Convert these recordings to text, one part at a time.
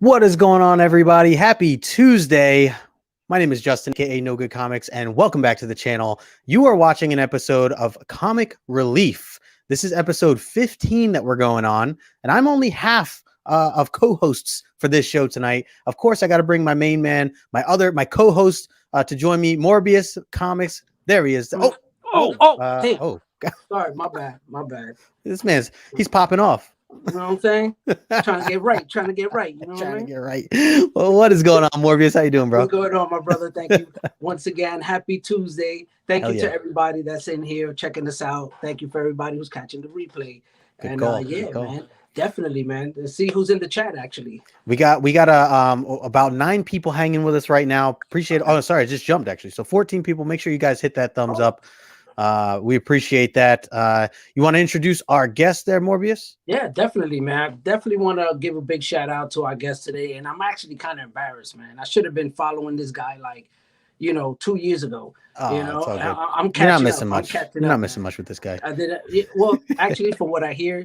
What is going on, everybody? Happy Tuesday. My name is Justin, aka KnowGoodComics, and welcome back to the channel. You are watching an episode of Comic Relief. This is episode 15 that we're going on, and I'm only half of co-hosts for this show tonight. Of course, I got to bring my main man, my co-host to join me, Morbius Comics. There he is. Hey. Sorry, my bad. This he's popping off. You know what I'm saying? trying to get right. You know what I mean? To get right. Well, what is going on, Morbius? How you doing, bro? What's going on, my brother? Thank you once again. Happy Tuesday. Thank you to everybody that's in here checking us out. Thank you for everybody who's catching the replay. Good call. Man. Definitely, man. Let's see who's in the chat. Actually, we got about 9 people hanging with us right now. Appreciate it. Oh, sorry, I just jumped actually. So 14 people. Make sure you guys hit that thumbs up. We appreciate that. You want to introduce our guest there, Morbius? Yeah, definitely, man. Definitely want to give a big shout out to our guest today. And I'm actually kind of embarrassed, man. I should have been following this guy 2 years ago. Oh, I'm catching. You're not missing up. much. You're not missing much with this guy. I did it. Well, actually, from what I hear,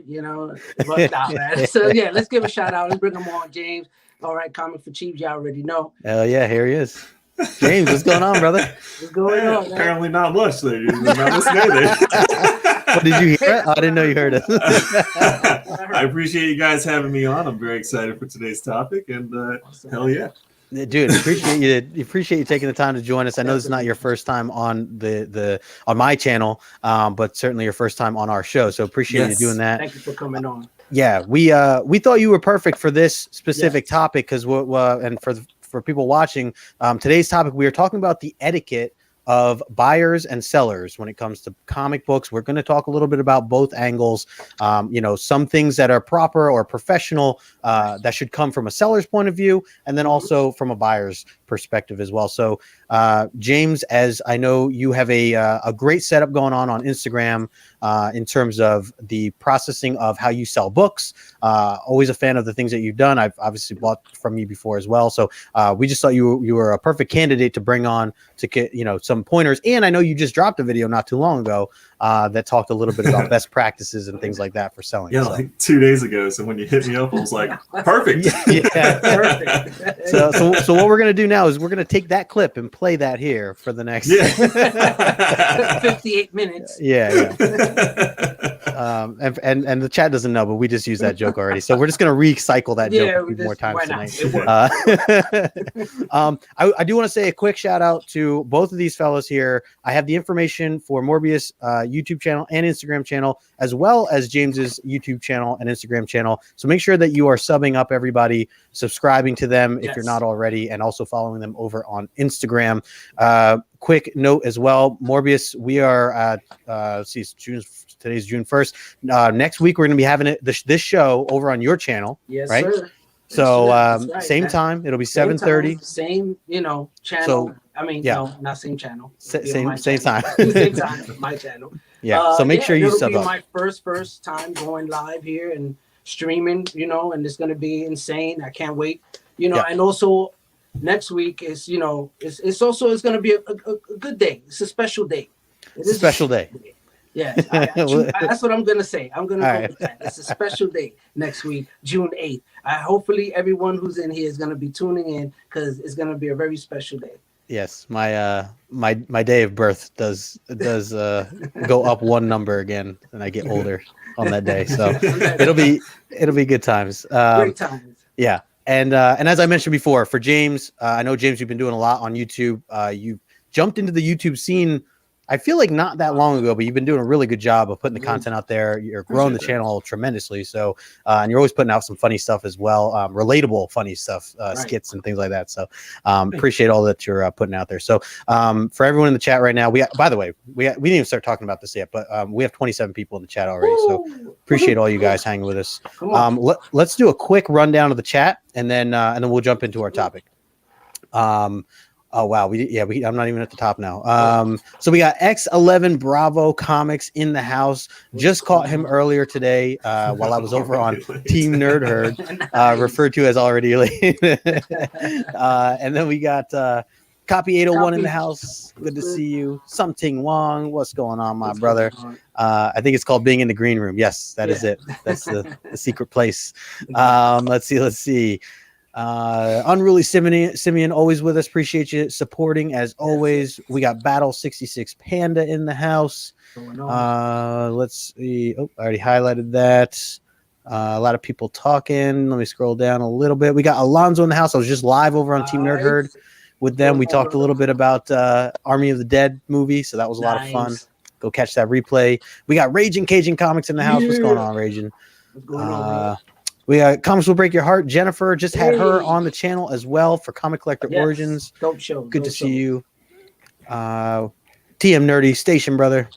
but man. So yeah, let's give a shout out. Let's bring him on, James. All right, Comic for Cheap, you already know. Hell yeah, here he is. James, what's going on, brother? What's going on, man? Apparently not much there. Not listening. What, did you hear it? I didn't know you heard it. I appreciate you guys having me on. I'm very excited for today's topic, and hell yeah. Dude, appreciate you taking the time to join us. I know this is not your first time on on my channel, but certainly your first time on our show. So appreciate you doing that. Thank you for coming on. Yeah, we thought you were perfect for this specific topic because and for people watching, today's topic, we are talking about the etiquette of buyers and sellers when it comes to comic books. We're going to talk a little bit about both angles. Some things that are proper or professional that should come from a seller's point of view, and then also from a buyer's perspective as well. So James, as I know, you have a great setup going on Instagram in terms of the processing of how you sell books. Always a fan of the things that you've done. I've obviously bought from you before as well. So we just thought you were a perfect candidate to bring on to get some pointers. And I know you just dropped a video not too long ago that talked a little bit about best practices and things like that for selling. Yeah, like 2 days ago. So when you hit me up, I was like, perfect. Yeah, perfect. So what we're gonna do now is we're gonna take that clip and play that here for the next 58 minutes. Yeah. And the chat doesn't know, but we just used that joke already. So we're just gonna recycle that joke a few more times tonight. I do want to say a quick shout out to both of these fellows here. I have the information for Morbius YouTube channel and Instagram channel, as well as James's YouTube channel and Instagram channel. So make sure that you are subbing up, everybody, subscribing to them if you're not already, and also following them over on Instagram. Quick note as well, Morbius, we are today's June 1st. Next week we're going to be having this show over on your channel. Yes, right? Sir. So right, same time, it'll be 7:30. Same, channel. So, no, not same channel. Same time. Same time, my channel. Yeah. So make sure you sub up. My first time going live here and streaming, and it's gonna be insane. I can't wait. And also next week is, it's gonna be a good day. It's a special day. It's a special day. Yeah, that's what I'm gonna say. I'm gonna go with that. It's a special day next week, June 8th. Hopefully everyone who's in here is gonna be tuning in because it's gonna be a very special day. Yes, my day of birth does go up one number again, and I get older on that day. So it'll be good times. Great times. Yeah, and as I mentioned before, for James, I know James, you've been doing a lot on YouTube. You jumped into the YouTube scene, I feel like not that long ago, but you've been doing a really good job of putting the content out there. You're growing the channel tremendously. So, and you're always putting out some funny stuff as well, relatable, funny stuff, skits and things like that. So, appreciate all that you're putting out there. So, for everyone in the chat right now, by the way, we didn't even start talking about this yet, but we have 27 people in the chat already. So, appreciate all you guys hanging with us. Let's do a quick rundown of the chat, and then we'll jump into our topic. Oh wow, I'm not even at the top now. So we got X11 Bravo Comics in the house. Just caught him earlier today while I was over on Team Nerd Herd, referred to as already late. And then we got Copy 801 in the house. Good to see you. Something Wong, what's going on, my brother? I think it's called Being in the Green Room. Yes, that is it. That's the secret place. Let's see. Unruly Simeon, always with us. Appreciate you supporting as always. We got Battle 66 Panda in the house. Let's see. Oh, I already highlighted that. A lot of people talking. Let me scroll down a little bit. We got Alonzo in the house. I was just live over on Team Nerd Herd with them. We talked a little bit about Army of the Dead movie, so that was a lot of fun. Go catch that replay. We got Raging Cajun Comics in the house. What's going on, Raging? What's going on? We got Comics Will Break Your Heart. Jennifer just had her on the channel as well for Comic Collector Origins. Dope show. Good to see you. TM Nerdy Station Brother.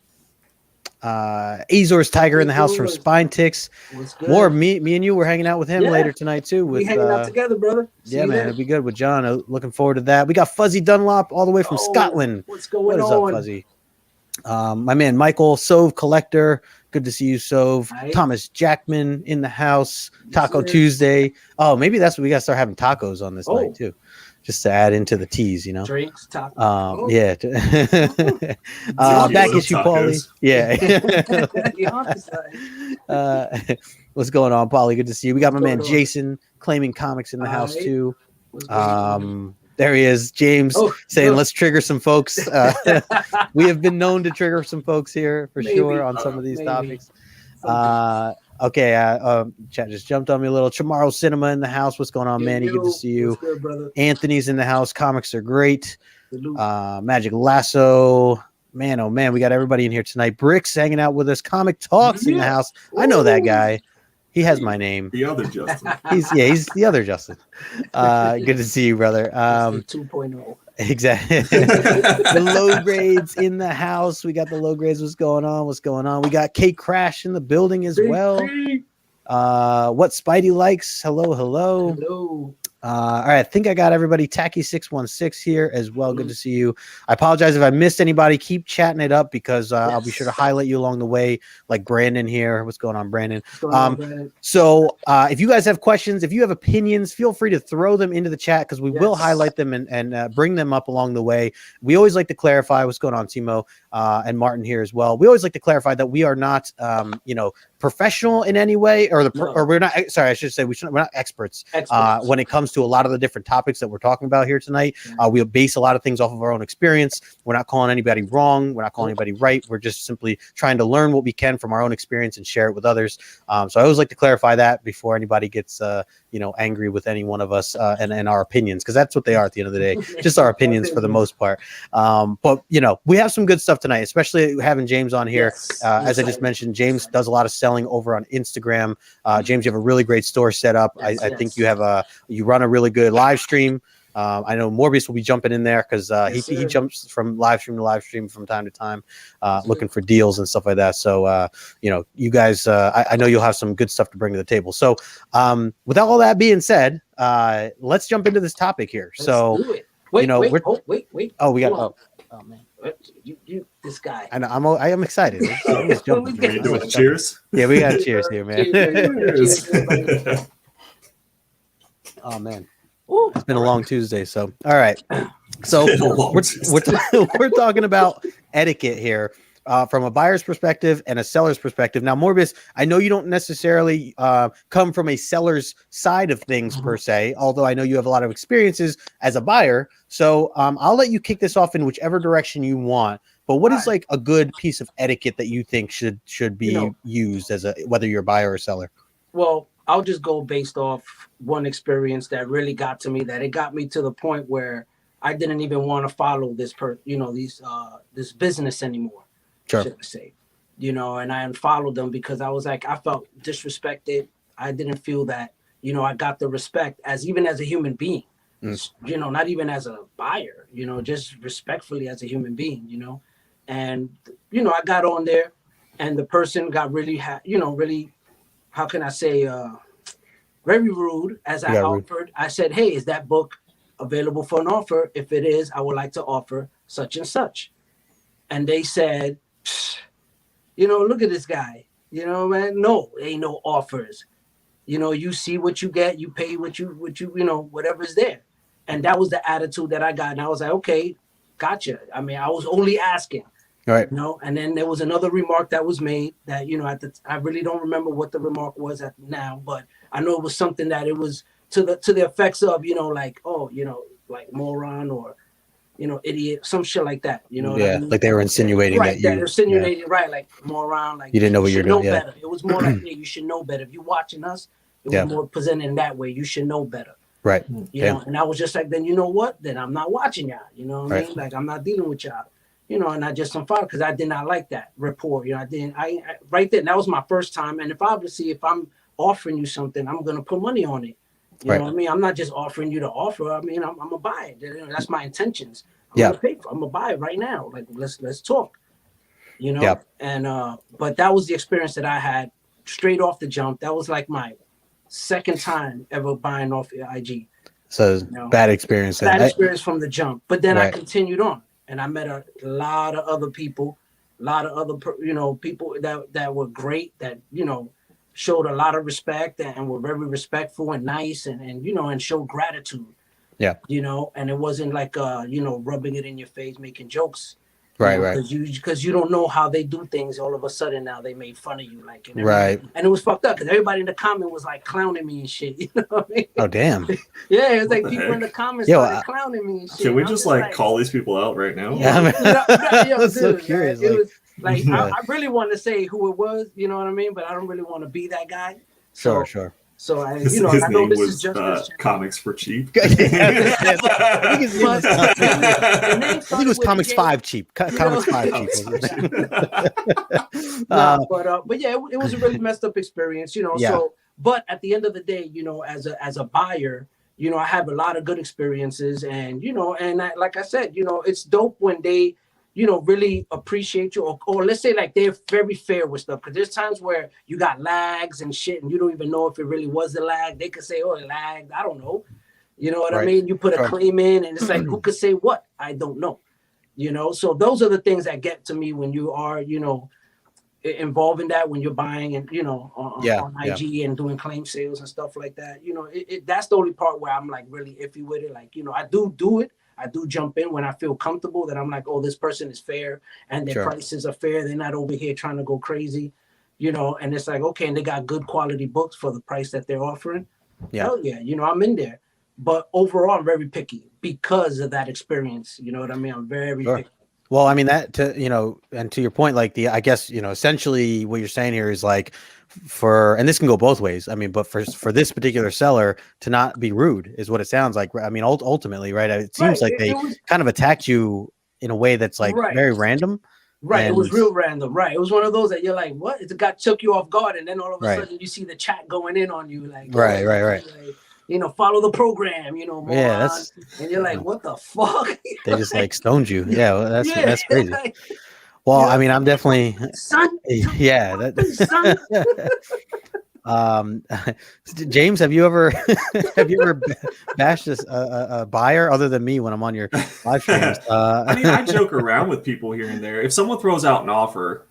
Azor's Tiger in the house from Spine Ticks. More me and you were hanging out with him later tonight too. We hanging out together, brother. Yeah, man, it'd be good with John. Looking forward to that. We got Fuzzy Dunlop all the way from Scotland. What's going on? What is up, Fuzzy? My man Michael Sove Collector. Good to see you, Sove. Right. Thomas Jackman in the house. Taco Tuesday. Oh, maybe that's what we got to start having tacos on this night too. Just to add into the teas, you know. Drinks, tacos. Yeah. Back issue, Paulie. Yeah. What's going on, Paulie? Good to see you. We got my man Jason claiming comics in the house too. There he is, James, saying let's trigger some folks. We have been known to trigger some folks here for sure on some of these topics. Okay, chat just jumped on me a little. Tomorrow Cinema in the house. What's going on, Manny? Good to see you. What's good, brother? Anthony's in the house. Comics are great. Magic Lasso. Man, oh man, we got everybody in here tonight. Bricks hanging out with us. Comic Talks in the house. I know that guy. He has my name. The other Justin. He's the other Justin. Good to see you, brother. 2.0. Exactly. The low grades in the house. We got the low grades. What's going on? We got Kate Crash in the building as well. What Spidey likes. Hello. All right, I think I got everybody. Tacky616 here as well. Good to see you. I apologize if I missed anybody. Keep chatting it up because I'll be sure to highlight you along the way, like Brandon here. What's going on, Brandon? So if you guys have questions, if you have opinions, feel free to throw them into the chat because we will highlight them and bring them up along the way. We always like to clarify what's going on, Timo and Martin here as well. We always like to clarify that we are not, professional in any way, or we're not. Sorry, I should say we're not experts. When it comes to a lot of the different topics that we're talking about here tonight. We base a lot of things off of our own experience. We're not calling anybody wrong. We're not calling anybody right. We're just simply trying to learn what we can from our own experience and share it with others. So I always like to clarify that before anybody gets angry with any one of us and our opinions, because that's what they are at the end of the day, just our opinions for the most part. But we have some good stuff tonight, especially having James on here. As I just mentioned, James does a lot of selling over on Instagram. James, you have a really great store set up. I think you run a really good live stream. I know Morbius will be jumping in there because he jumps from live stream to live stream from time to time, looking for deals and stuff like that. So, you guys, I know you'll have some good stuff to bring to the table. So with all that being said, let's jump into this topic here. Let's do it. Wait. Oh, we got, oh man. You this guy. I know. I am excited. Cheers. Yeah, we got cheers here, man. Cheers. Oh man, it's been a long Tuesday. So all right, so we're talking about etiquette here from a buyer's perspective and a seller's perspective. Now, Morbius, I know you don't necessarily come from a seller's side of things per se, although I know you have a lot of experiences as a buyer. So I'll let you kick this off in whichever direction you want. But what is like a good piece of etiquette that you think should be used as whether you're a buyer or seller? Well, I'll just go based off one experience that really got to me, that it got me to the point where I didn't even want to follow this this business anymore. Sure. Should I say, and I unfollowed them because I was like, I felt disrespected. I didn't feel that, I got the respect even as a human being, not even as a buyer, just respectfully as a human being, and, I got on there and the person got really, really, how can I say, very rude as I offered. I said, hey, is that book available for an offer? If it is, I would like to offer such and such. And they said, look at this guy, man, no, ain't no offers. You see what you get, you pay what you, whatever's there. And that was the attitude that I got. And I was like, okay, gotcha. I mean, I was only asking. All right. And then there was another remark that was made that, I really don't remember what the remark was now, but I know it was something that it was to the effects of, like, oh, like moron or, idiot, some shit like that. You know what I mean? Like they were insinuating right, that you they're insinuating, right, like moron, like you didn't know what you you're should know doing. better. It was more like, yeah, you should know better. If you're watching us, it was more presented in that way. You should know better. Right. You know, and I was just like, then you know what? Then I'm not watching y'all. You know what I mean? Like, I'm not dealing with y'all. And I just unfollowed because I did not like that report. I right there. That was my first time. And if I'm offering you something, I'm gonna put money on it. You know what I mean? I'm not just offering you to offer. I mean, I'm gonna buy it. That's my intentions. I'm gonna pay for it. I'm gonna buy it right now. Like, let's talk. And but that was the experience that I had straight off the jump. That was like my second time ever buying off IG. So bad experience. Bad experience from the jump. But then I continued on, and I met a lot of other people, people that were great, that showed a lot of respect and were very respectful and nice and showed gratitude. Yeah. And it wasn't like rubbing it in your face, making jokes. Right. Because you don't know how they do things. All of a sudden now they made fun of you, like, and it was fucked up because everybody in the comment was like clowning me and shit. You know what I mean? Oh damn. Yeah, it was like people in the comments started clowning me and shit. Can we just like call these people out right now? Yeah, I'm so curious. It was like I really want to say who it was. You know what I mean? But I don't really want to be that guy. Sure. So I, his I know name this was is just Comics for Cheap. I think it was Comics 5 cheap. Comics 5 cheap. But yeah, it was a really messed up experience, So, but at the end of the day, as a buyer, I have a lot of good experiences, and like I said, it's dope when they really appreciate you, or let's say like they're very fair with stuff. Because there's times where you got lags and shit, and you don't even know if it really was a lag. They could say, "Oh, it lagged." I don't know. You know what I mean? You put a claim in, and it's like, who could say what? I don't know. So those are the things that get to me when you are, involved in that, when you're buying and on IG and doing claim sales and stuff like that. That's the only part where I'm like really iffy with it. Like, I do it. I do jump in when I feel comfortable that I'm like, oh, this person is fair and their prices are fair. They're not over here trying to go crazy, and it's like, okay, and they got good quality books for the price that they're offering. Hell yeah, I'm in there. But overall, I'm very picky because of that experience. You know what I mean? I'm very picky. Well, I mean, and to your point, like I guess, essentially what you're saying here is like and this can go both ways. I mean, but for this particular seller to not be rude is what it sounds like. I mean, ultimately, right. It seems like they kind of attacked you in a way that's like very random. Right. It was real random. Right. It was one of those that you're like, what? It took you off guard. And then all of a sudden you see the chat going in on you. Like, right. Like, follow the program, moron. And you're like, what the fuck? They just like stoned you. Yeah. Well, that's crazy. Well, I mean, I'm definitely son. Yeah. James, have you ever bashed a buyer other than me when I'm on your live streams? I mean, I joke around with people here and there. If someone throws out an offer,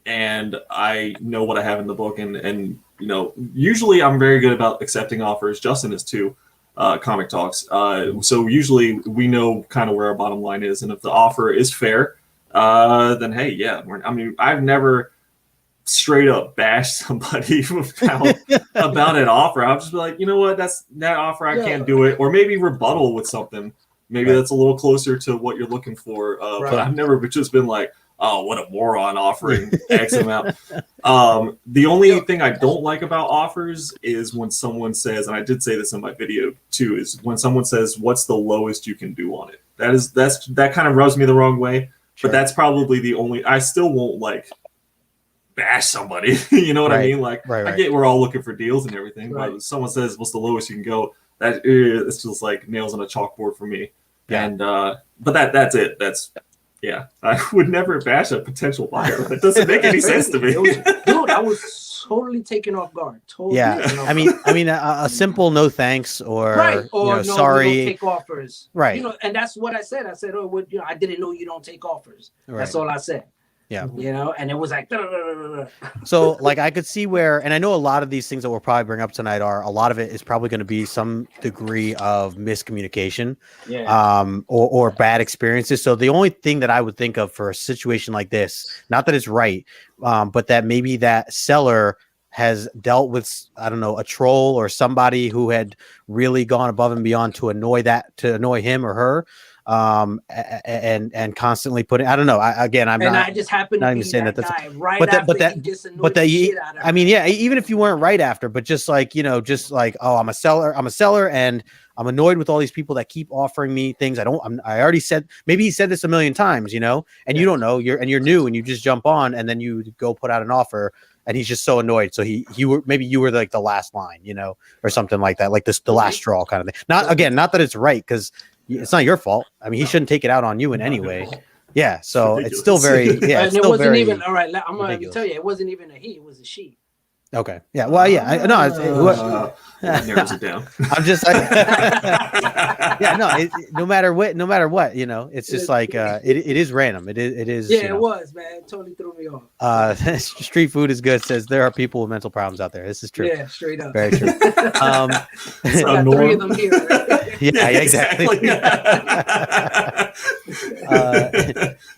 and I know what I have in the book, and usually I'm very good about accepting offers. Justin is too. Comic Talks. So usually we know kind of where our bottom line is, and if the offer is fair, then hey, yeah. I've never straight up bashed somebody about an offer. I'll just be like, you know what, that offer, I can't do it, or maybe rebuttal with something. Maybe that's a little closer to what you're looking for. But I've never just been like, oh, what a moron offering X amount. The only thing I don't like about offers is when someone says, and I did say this in my video too, is when someone says, what's the lowest you can do on it? That kind of rubs me the wrong way. But that's probably the only, I still won't like bash somebody. You know what I mean? Like, I get we're all looking for deals and everything, but if someone says, what's the lowest you can go? It's just like nails on a chalkboard for me. Yeah. And, but that's it. Yeah, I would never bash a potential buyer. That doesn't make any sense to me. Dude, I was totally taken off guard. Totally. Yeah, I mean, a simple no thanks or no, sorry. We don't take offers. Right. And that's what I said. I said, oh, I didn't know you don't take offers. Right. That's all I said. Yeah. And it was like, so like I could see where, and I know a lot of these things that we'll probably bring up tonight a lot of it is probably going to be some degree of miscommunication, or bad experiences. So the only thing that I would think of for a situation like this, not that it's right, but that maybe that seller has dealt with, I don't know, a troll or somebody who had really gone above and beyond to annoy him or her, and constantly putting, I don't know. I just happen to be saying that that's guy right after he just annoyed the shit out of I mean, yeah, even if you weren't right after, but just like, you know, just like, oh, I'm a seller and I'm annoyed with all these people that keep offering me things. I already said, maybe he said this a million times, you know, and you don't know, you're new and you just jump on and then you go put out an offer and he's just so annoyed. So you were like the last line, you know, or something like that, like the last straw kind of thing. Not that it's right, because it's not your fault. I mean, he shouldn't take it out on you in any way. Yeah. So it's still very, and it wasn't even, all right, I'm going to tell you, it wasn't even a he, it was a she. Okay. Yeah. Well, yeah. I know. That narrows it down. I'm just like, yeah. No. No matter what, you know, it's just like it is random. It is. Yeah, it was, man. It totally threw me off. Street food is good. Says there are people with mental problems out there. This is true. Yeah, straight up. Very true. Got 3 of them here. Right? Yeah, exactly.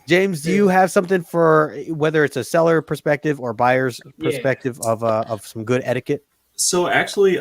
James, do you have something for whether it's a seller perspective or buyer's perspective of some good etiquette? So actually,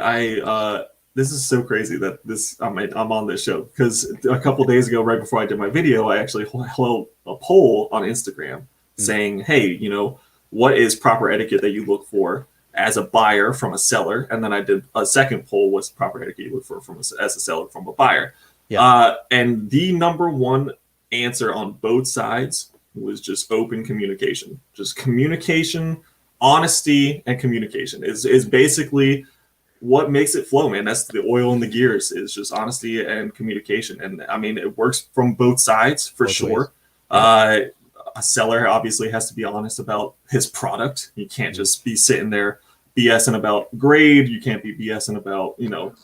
this is so crazy that I'm on this show, because a couple days ago, right before I did my video, I actually held a poll on Instagram saying, hey, you know, what is proper etiquette that you look for as a buyer from a seller? And then I did a second poll, what's proper etiquette you look for as a seller from a buyer? Yeah. And the number one answer on both sides was just open communication. Just communication, honesty, and communication is basically what makes it flow, man. That's the oil in the gears, is just honesty and communication. And I mean, it works from both sides for both sure. A seller obviously has to be honest about his product. You can't just be sitting there BSing about grade. You can't be BSing about, you know,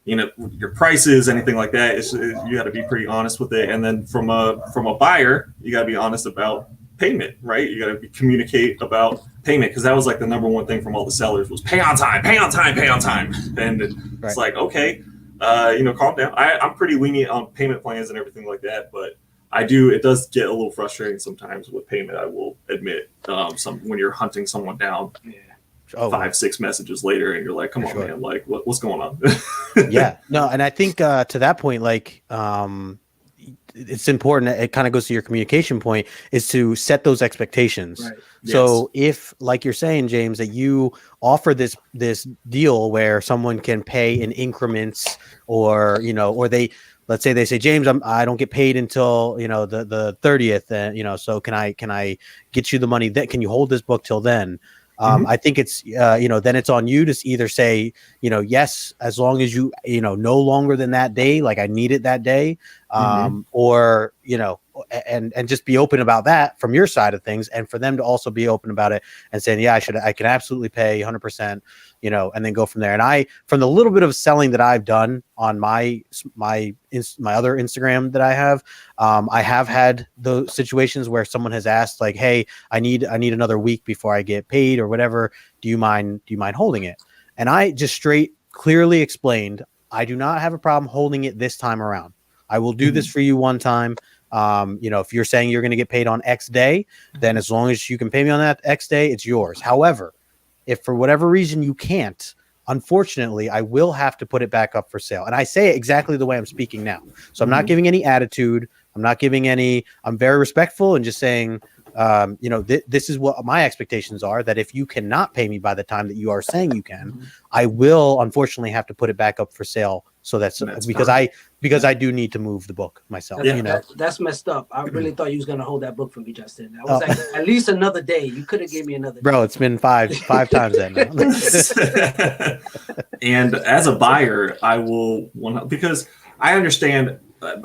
your prices, anything like that. You got to be pretty honest with it. And then from a buyer, you got to be honest about payment, right? You got to communicate about payment, because that was like the number one thing from all the sellers was pay on time, pay on time, pay on time. And it's like, okay, calm down. I'm pretty lenient on payment plans and everything like that, but it does get a little frustrating sometimes with payment, I will admit. When you're hunting someone down. Yeah. 5-6 messages later and you're like, come on, man, like what's going on? Yeah, no, and I think to that point, like it's important, it kind of goes to your communication point, is to set those expectations. Right. So if, like you're saying, James, that you offer this deal where someone can pay in increments, or or let's say they say, James, I don't get paid until the 30th, and so can I get you the money? That can you hold this book till then? I think it's, then it's on you to either say, yes, as long as you, no longer than that day, like I need it that day, or, and just be open about that from your side of things, and for them to also be open about it and saying, yeah, I can absolutely pay 100%, and then go from there. And from the little bit of selling that I've done on my other Instagram that I have had those situations where someone has asked, like, hey, I need another week before I get paid or whatever. Do you mind holding it? And I just clearly explained, I do not have a problem holding it this time around. I will do this for you one time. If you're saying you're going to get paid on X day, then as long as you can pay me on that X day, it's yours. However, if for whatever reason you can't, unfortunately, I will have to put it back up for sale. And I say it exactly the way I'm speaking now. So I'm not giving any attitude. I'm very respectful and just saying, this is what my expectations are, that if you cannot pay me by the time that you are saying you can, I will unfortunately have to put it back up for sale. So that's because I do need to move the book myself. That's messed up. I really thought you was gonna hold that book for me, Justin. I was like, at least another day. You could have gave me another day. Bro, it's been five times then. And as a buyer, I will because I understand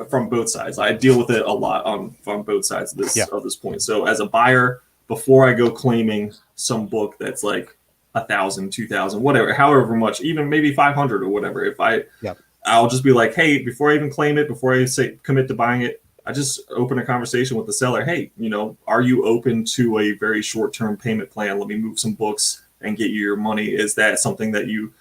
from both sides. I deal with it a lot from both sides of this point. So as a buyer, before I go claiming some book that's like 1,000, 2,000, whatever, however much, even maybe 500 or whatever, I'll just be like, hey, before I even claim it, before I say commit to buying it, I just open a conversation with the seller. Hey, are you open to a very short-term payment plan? Let me move some books and get you your money. Is that something that you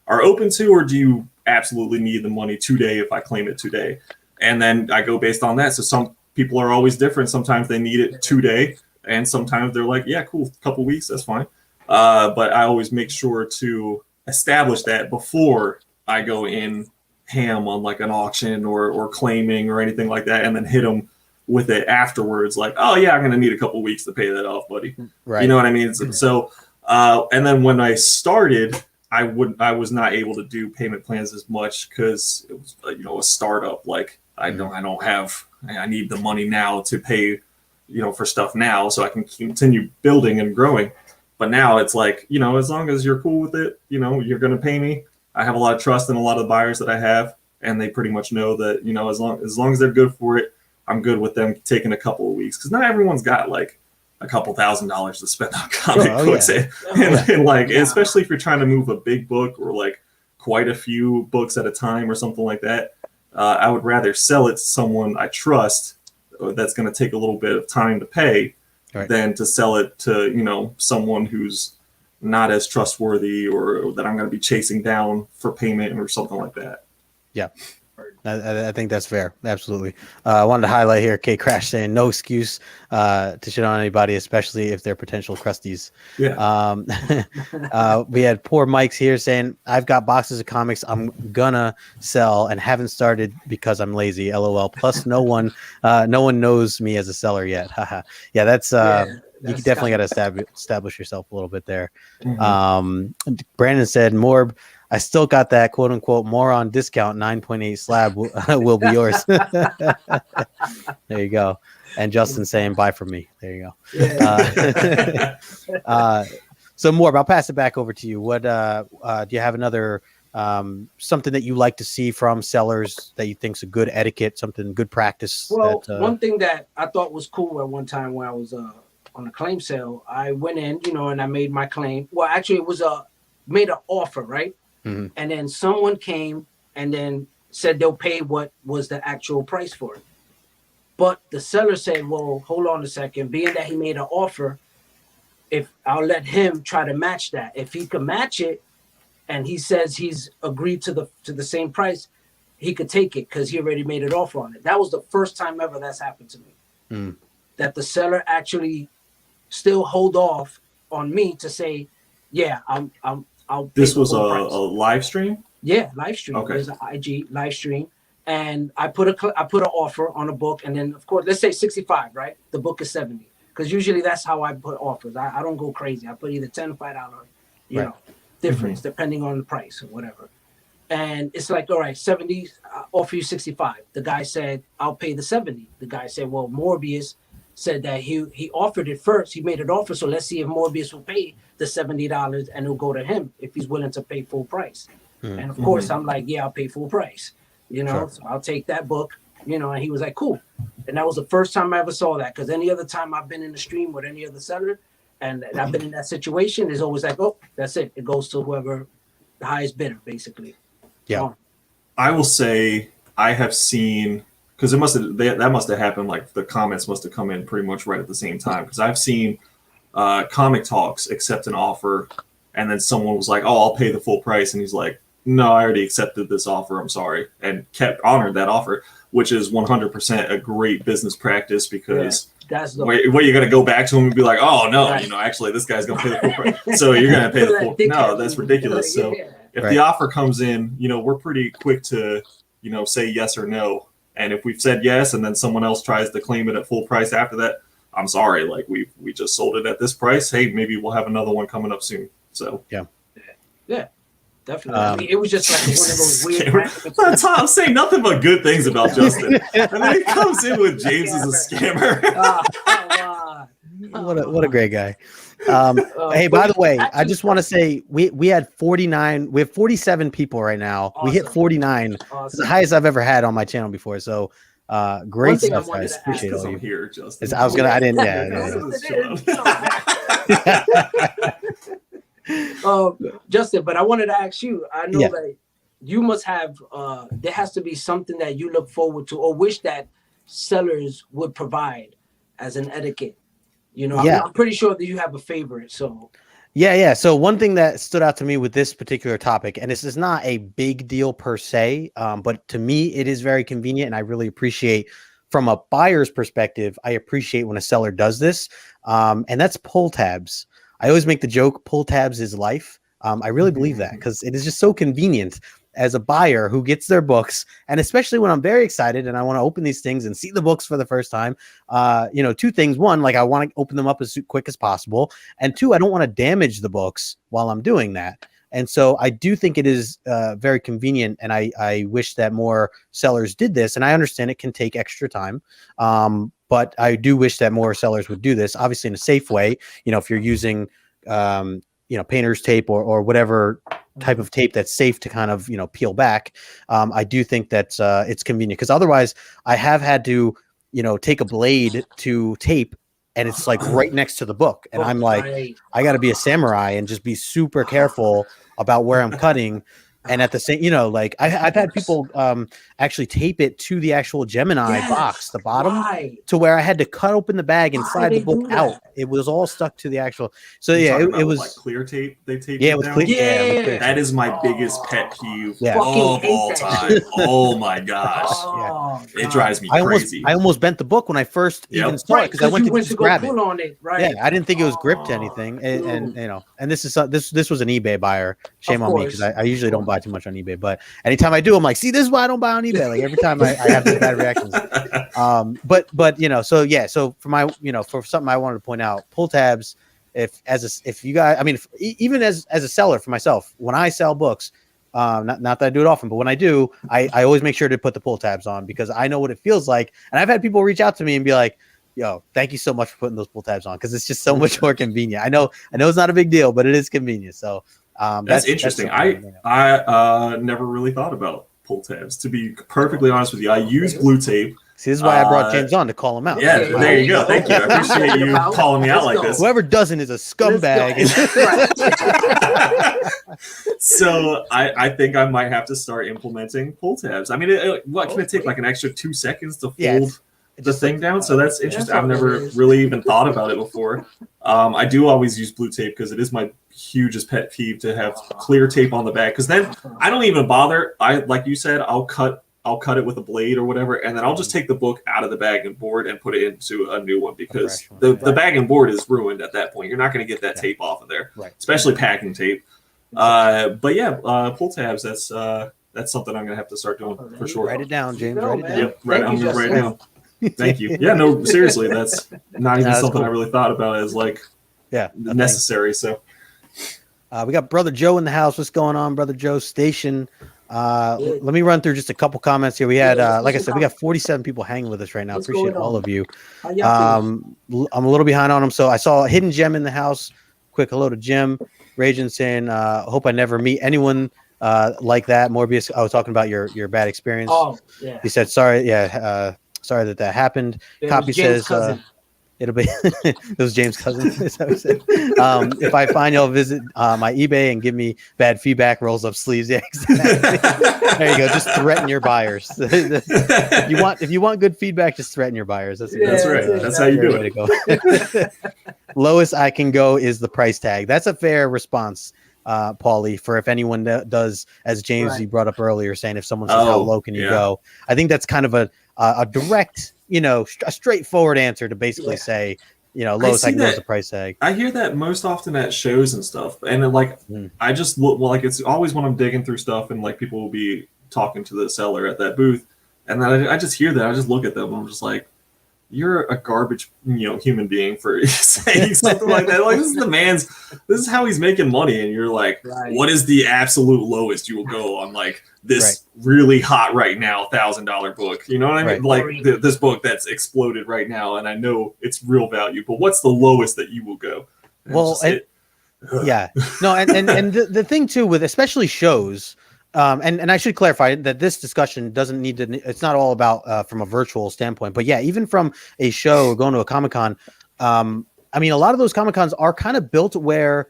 are open to, or do you absolutely need the money today if I claim it today? And then I go based on that. So some people are always different. Sometimes they need it today, and sometimes they're like, yeah, cool, couple weeks, that's fine. But I always make sure to establish that before I go in ham on like an auction or claiming or anything like that, and then hit them with it afterwards. Like, oh yeah, I'm going to need a couple weeks to pay that off, buddy. Right. You know what I mean? So, and then when I started, I was not able to do payment plans as much because it was, a startup. Like I need the money now to pay, for stuff now so I can continue building and growing. But now it's like, as long as you're cool with it, you're going to pay me. I have a lot of trust in a lot of the buyers that I have, and they pretty much know that, as long as they're good for it, I'm good with them taking a couple of weeks. Because not everyone's got like a couple $1,000s to spend on comic books. Yeah. And like, especially if you're trying to move a big book or like quite a few books at a time or something like that, I would rather sell it to someone I trust that's going to take a little bit of time to pay than to sell it to, someone who's not as trustworthy or that I'm going to be chasing down for payment or something like that. Yeah. I think that's fair. Absolutely. I wanted to highlight here, K Crash saying no excuse to shit on anybody, especially if they're potential crusties. Yeah. We had poor Mike's here saying, I've got boxes of comics I'm gonna sell and haven't started because I'm lazy. LOL. Plus no one knows me as a seller yet. Yeah, that's you definitely got to establish yourself a little bit there. Mm-hmm. Brandon said, Morb, I still got that quote unquote moron discount 9.8 slab will be yours. There you go. And Justin saying bye from me. There you go. Yeah. So Morb, I'll pass it back over to you. What do you have another something that you like to see from sellers that you think's a good etiquette, something good practice? Well, one thing that I thought was cool at one time when I was on a claim sale, I went in, and I made my claim. Well, actually, it was made an offer, right? Mm-hmm. And then someone came and then said they'll pay what was the actual price for it. But the seller said, well, hold on a second. Being that he made an offer, if I'll let him try to match that. If he can match it and he says he's agreed to the same price, he could take it because he already made an offer on it. That was the first time ever that's happened to me. Mm. That the seller actually still hold off on me to say, yeah, this was a live stream? Yeah, live stream. Okay. There's an IG live stream. And I put an offer on a book. And then, of course, let's say 65, right? The book is 70. Because usually that's how I put offers. I don't go crazy. I put either $10 or $5, difference, depending on the price or whatever. And it's like, all right, 70, I'll offer you 65. The guy said, I'll pay the 70. The guy said, well, Morbius said that he offered it first. He made an offer. So let's see if Morbius will pay the $70 and it'll go to him if he's willing to pay full price. Mm-hmm. And of course, I'm like, yeah, I'll pay full price, sure. So I'll take that book, and he was like, cool. And that was the first time I ever saw that. Because any other time I've been in the stream with any other seller and I've been in that situation, it's always like, oh, that's it. It goes to whoever the highest bidder, basically. Yeah. I will say I have seen, because that must have happened, like the comments must have come in pretty much right at the same time. Because I've seen Comic Talks accept an offer, and then someone was like, "Oh, I'll pay the full price," and he's like, "No, I already accepted this offer. I'm sorry," and honored that offer, which is 100% a great business practice because what you're gonna go back to him and be like, "Oh no, actually this guy's gonna pay the full price, so you're gonna pay the full." No, that's ridiculous. So if the offer comes in, we're pretty quick to say yes or no, and if we've said yes and then someone else tries to claim it at full price after that, I'm sorry, like we just sold it at this price. Hey, maybe we'll have another one coming up soon. So yeah, definitely. I mean, it was just like one of those weird. I'm saying nothing but good things about Justin, and then he comes in with James as a scammer. What a great guy. Hey, by the way, I just want to say we had 49. We have 47 people right now. Awesome. We hit 49. Awesome. It's the highest I've ever had on my channel before. So. Great stuff, guys. Appreciate all you here, Justin. I was gonna. I didn't. Justin, but I wanted to ask you. I know that you must have. There has to be something that you look forward to or wish that sellers would provide as an etiquette. I'm pretty sure that you have a favorite. So. Yeah. So one thing that stood out to me with this particular topic, and this is not a big deal per se, but to me, it is very convenient. And I really appreciate from a buyer's perspective, I appreciate when a seller does this. And that's pull tabs. I always make the joke, pull tabs is life. I really believe that because it is just so convenient as a buyer who gets their books, and especially when I'm very excited and I want to open these things and see the books for the first time. Two things: one, like I want to open them up as quick as possible, and two, I don't want to damage the books while I'm doing that. And so I do think it is very convenient, and I wish that more sellers did this. And I understand it can take extra time, but I do wish that more sellers would do this, obviously in a safe way. If you're using painter's tape or whatever type of tape that's safe to kind of peel back. I do think that it's convenient, because otherwise I have had to take a blade to tape, and it's like right next to the book, and I'm like, I got to be a samurai and just be super careful about where I'm cutting. And at the same, I've had people actually tape it to the actual Gemini box, the bottom, to where I had to cut open the bag and slide the book out. It was all stuck to the actual. So yeah, it was like clear tape. They taped it it with down. clear. Yeah. That is my biggest pet peeve Yeah. of all time. Oh my gosh, it drives me crazy. I almost bent the book when I first even saw it, because I went to just grab it. On it, right? Yeah, I didn't think it was gripped to anything, and this was an eBay buyer. Shame on me, because I usually don't buy too much on eBay, but anytime I do, I'm like, see, this is why I don't buy on eBay. Like every time I have these bad reactions. So for my for something I wanted to point out, pull tabs. If you guys, even as a seller for myself, when I sell books, not that I do it often, but when I do, I always make sure to put the pull tabs on, because I know what it feels like. And I've had people reach out to me and be like, yo, thank you so much for putting those pull tabs on, because it's just so much more convenient. I know it's not a big deal, but it is convenient. So that's interesting. I never really thought about pull tabs, to be perfectly honest with you. I use blue tape. See, this is why I brought James on, to call him out. Yeah, there you go. Thank you. I appreciate you calling me out like this. Whoever doesn't is a scumbag. So I think I might have to start implementing pull tabs. Can it take like an extra 2 seconds to fold the thing down? So that's interesting. I've never really even thought about it before. I do always use blue tape, because it is my hugest pet peeve to have clear tape on the back, because then I don't even bother. Like you said, I'll cut it with a blade or whatever, and then I'll just take the book out of the bag and board and put it into a new one, because the bag and board is ruined at that point. You're not going to get that tape off of there, especially packing tape. Pull tabs, that's something I'm going to have to start doing for sure. Write it down, James. Write it down. Yep, I'm going to write it down. Thank you. Yeah, no, seriously, that's not even something I really thought about as necessary. So we got Brother Joe in the house. What's going on, Brother Joe? Station. Let me run through just a couple comments here. We had, like I said, we got 47 people hanging with us right now. Appreciate all of you. I'm a little behind on them. So I saw a Hidden Gem in the house. Quick hello to Jim. Raging saying, hope I never meet anyone like that. Morbius, I was talking about your bad experience. Oh, yeah. He said, sorry. Yeah. Sorry that happened. Copy says, it'll be it was James' cousin. Is that what he said? If I find y'all, visit my eBay and give me bad feedback. Rolls up sleeves. Yeah, exactly. There you go. Just threaten your buyers. If you want good feedback, just threaten your buyers. That's right. That's how you do it. Lowest I can go is the price tag. That's a fair response, Paulie. For if anyone does, as James you brought up earlier, saying if someone says how low can you go, I think that's kind of a direct, a straightforward answer to basically say, lowest I can go is the price tag. I hear that most often at shows and stuff, and I just look it's always when I'm digging through stuff, and people will be talking to the seller at that booth, and then I just hear that. I just look at them, and I'm just like, you're a garbage, human being for saying something like that. Like, this is how he's making money, and you're like, what is the absolute lowest you will go on this really hot right now $1,000 book? You know what I mean? This book that's exploded right now, and I know it's real value, but what's the lowest that you will go? And the thing too with especially shows. And I should clarify that this discussion doesn't need to, it's not all about from a virtual standpoint, but yeah, even from a show going to a Comic-Con, a lot of those Comic-Cons are kind of built where,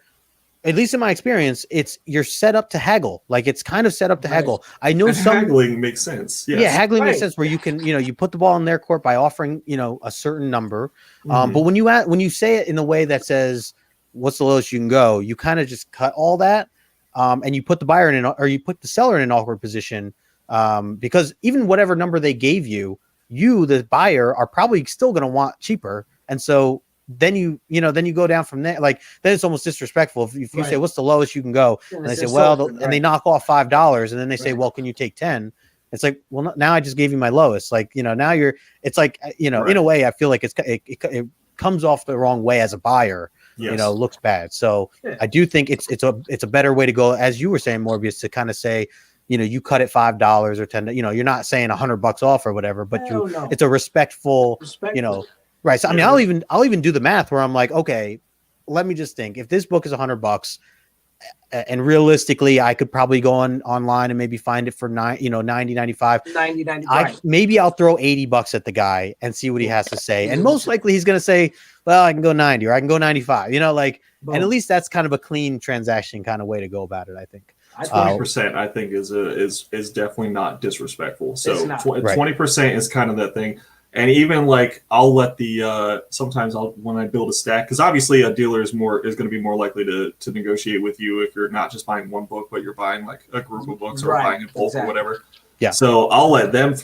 at least in my experience, you're set up to haggle. Like, it's kind of set up to haggle. I know haggling makes sense. Yes. Yeah, haggling makes sense where you can, you put the ball in their court by offering, a certain number. But when you say it in a way that says, what's the lowest you can go, you kind of just cut all that. And you put the buyer or you put the seller in an awkward position, because even whatever number they gave you, the buyer, are probably still going to want cheaper. And so then you go down from there. Like then it's almost disrespectful if you say what's the lowest you can go, and they say and they knock off $5, and then they say, well, can you take 10? It's like, well, now I just gave you my lowest. Like, now it's like, in a way, I feel like it comes off the wrong way as a buyer. Yes. Looks bad. So I do think it's a better way to go, as you were saying, Morbius, to kind of say, you cut it $5 or $10. You're not saying $100 off or whatever, but it's a respectful. Right. So I mean, I'll even do the math where I'm like, okay, let me just think. If this book is $100, and realistically, I could probably go online and maybe find it for $90, $95. Maybe I'll throw $80 at the guy and see what he has to say. And most likely he's going to say, well, I can go 90 or I can go 95, and at least that's kind of a clean transaction kind of way to go about it, I think. 20% I think is definitely not disrespectful. So 20% is kind of that thing. And even like I'll let sometimes when I build a stack, because obviously a dealer is going to be more likely to negotiate with you if you're not just buying one book, but you're buying like a group of books or buying in bulk or whatever. Yeah. So I'll let them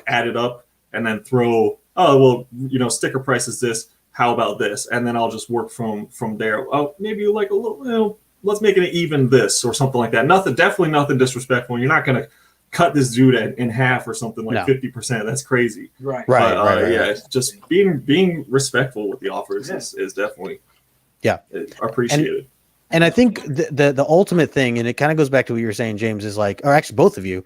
add it up and then throw, oh well, sticker price is this. How about this? And then I'll just work from there. Oh, maybe like a little, let's make it even this or something like that. Definitely nothing disrespectful. You're not going to cut this dude in half or something like 50%. That's crazy. Right. Yeah, it's just being respectful with the offers is definitely appreciated. And I think the ultimate thing, and it kind of goes back to what you were saying, James, is like, or actually both of you,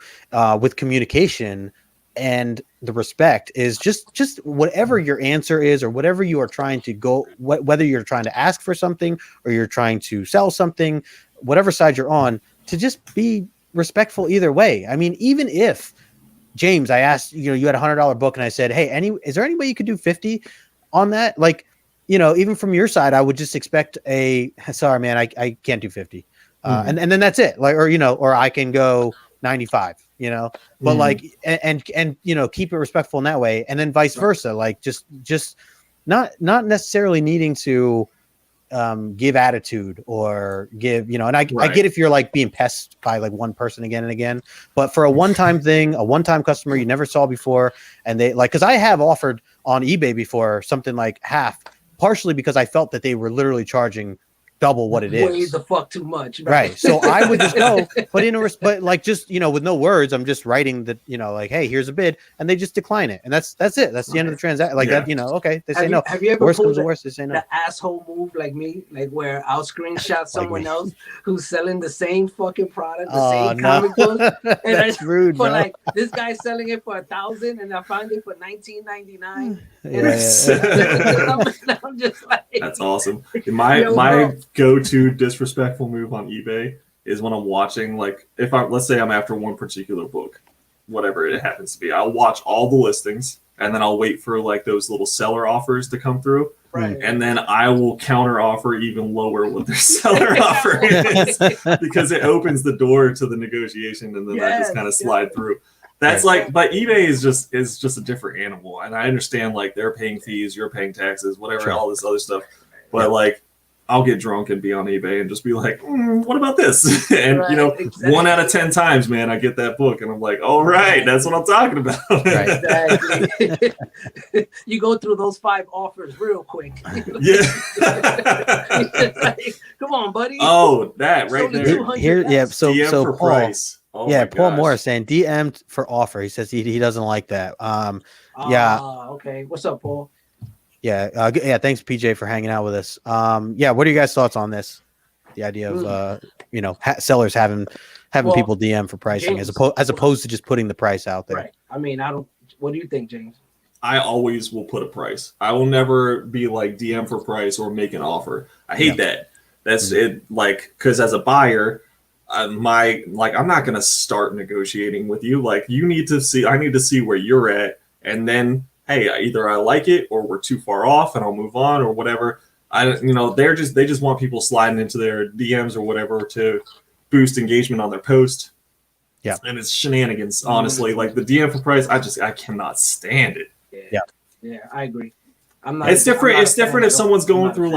with communication and the respect is just whatever your answer is, or whatever you are trying to go, whether you're trying to ask for something or you're trying to sell something, whatever side you're on, to just be respectful either way. I mean, even if, James, I asked, you had $100 book and I said, hey, is there any way you could do 50 on that? Like, even from your side, I would just expect sorry, man, I can't do 50. And then that's it. Like, or I can go 95, but like, and keep it respectful in that way. And then vice versa. Like just not necessarily needing to give attitude or give, and I get if you're like being pestered by like one person again and again, but for a one-time thing, a one-time customer you never saw before, and they like, because I have offered on eBay before something like half, partially because I felt that they were literally charging double what it is. Way the fuck too much. Right. So I would just go, but like just, with no words, I'm just writing that, like, hey, here's a bid, and they just decline it. And that's it. That's the end of the transaction. Like that, okay. They say no. Have you ever worst pulled comes to worst, they say no. The asshole move like me, like where I'll screenshot someone else who's selling the same fucking product, the same comic book. And that's rude, bro. Like this guy's selling it for $1,000 and I find it for $19.99. I'm just like, that's awesome. My go-to disrespectful move on eBay is when I'm watching, like, let's say I'm after one particular book, whatever it happens to be, I'll watch all the listings and then I'll wait for like those little seller offers to come through. Right. And then I will counter offer even lower what their seller offer is, because it opens the door to the negotiation, and then I just kind of slide through. That's like, but eBay is just a different animal, and I understand like they're paying fees, you're paying taxes, whatever, all this other stuff. But like, I'll get drunk and be on eBay and just be like, what about this? And exactly. 1 out of 10 times, man, I get that book and I'm like, all right, that's what I'm talking about. Right. Exactly. You go through those 5 offers real quick. Yeah. Like, come on, buddy. Oh, that right there. Here, so for Paul, price. Oh Paul Morris saying DM'd for offer. He says he doesn't like that. Okay. What's up, Paul? Yeah. Thanks, PJ, for hanging out with us. What are you guys' thoughts on this? The idea of sellers having people DM for pricing, James, as opposed to just putting the price out there. Right. I mean, what do you think, James? I always will put a price. I will never be like DM for price or make an offer. I hate that. That's it. Like, because as a buyer, I'm not gonna start negotiating with you. Like, I need to see where you're at, and then, hey, either I like it or we're too far off and I'll move on or whatever. They just want people sliding into their DMs or whatever to boost engagement on their post. Yeah. And it's shenanigans, honestly. Like the DM for price, I cannot stand it. Yeah, I agree. It's different if someone's going through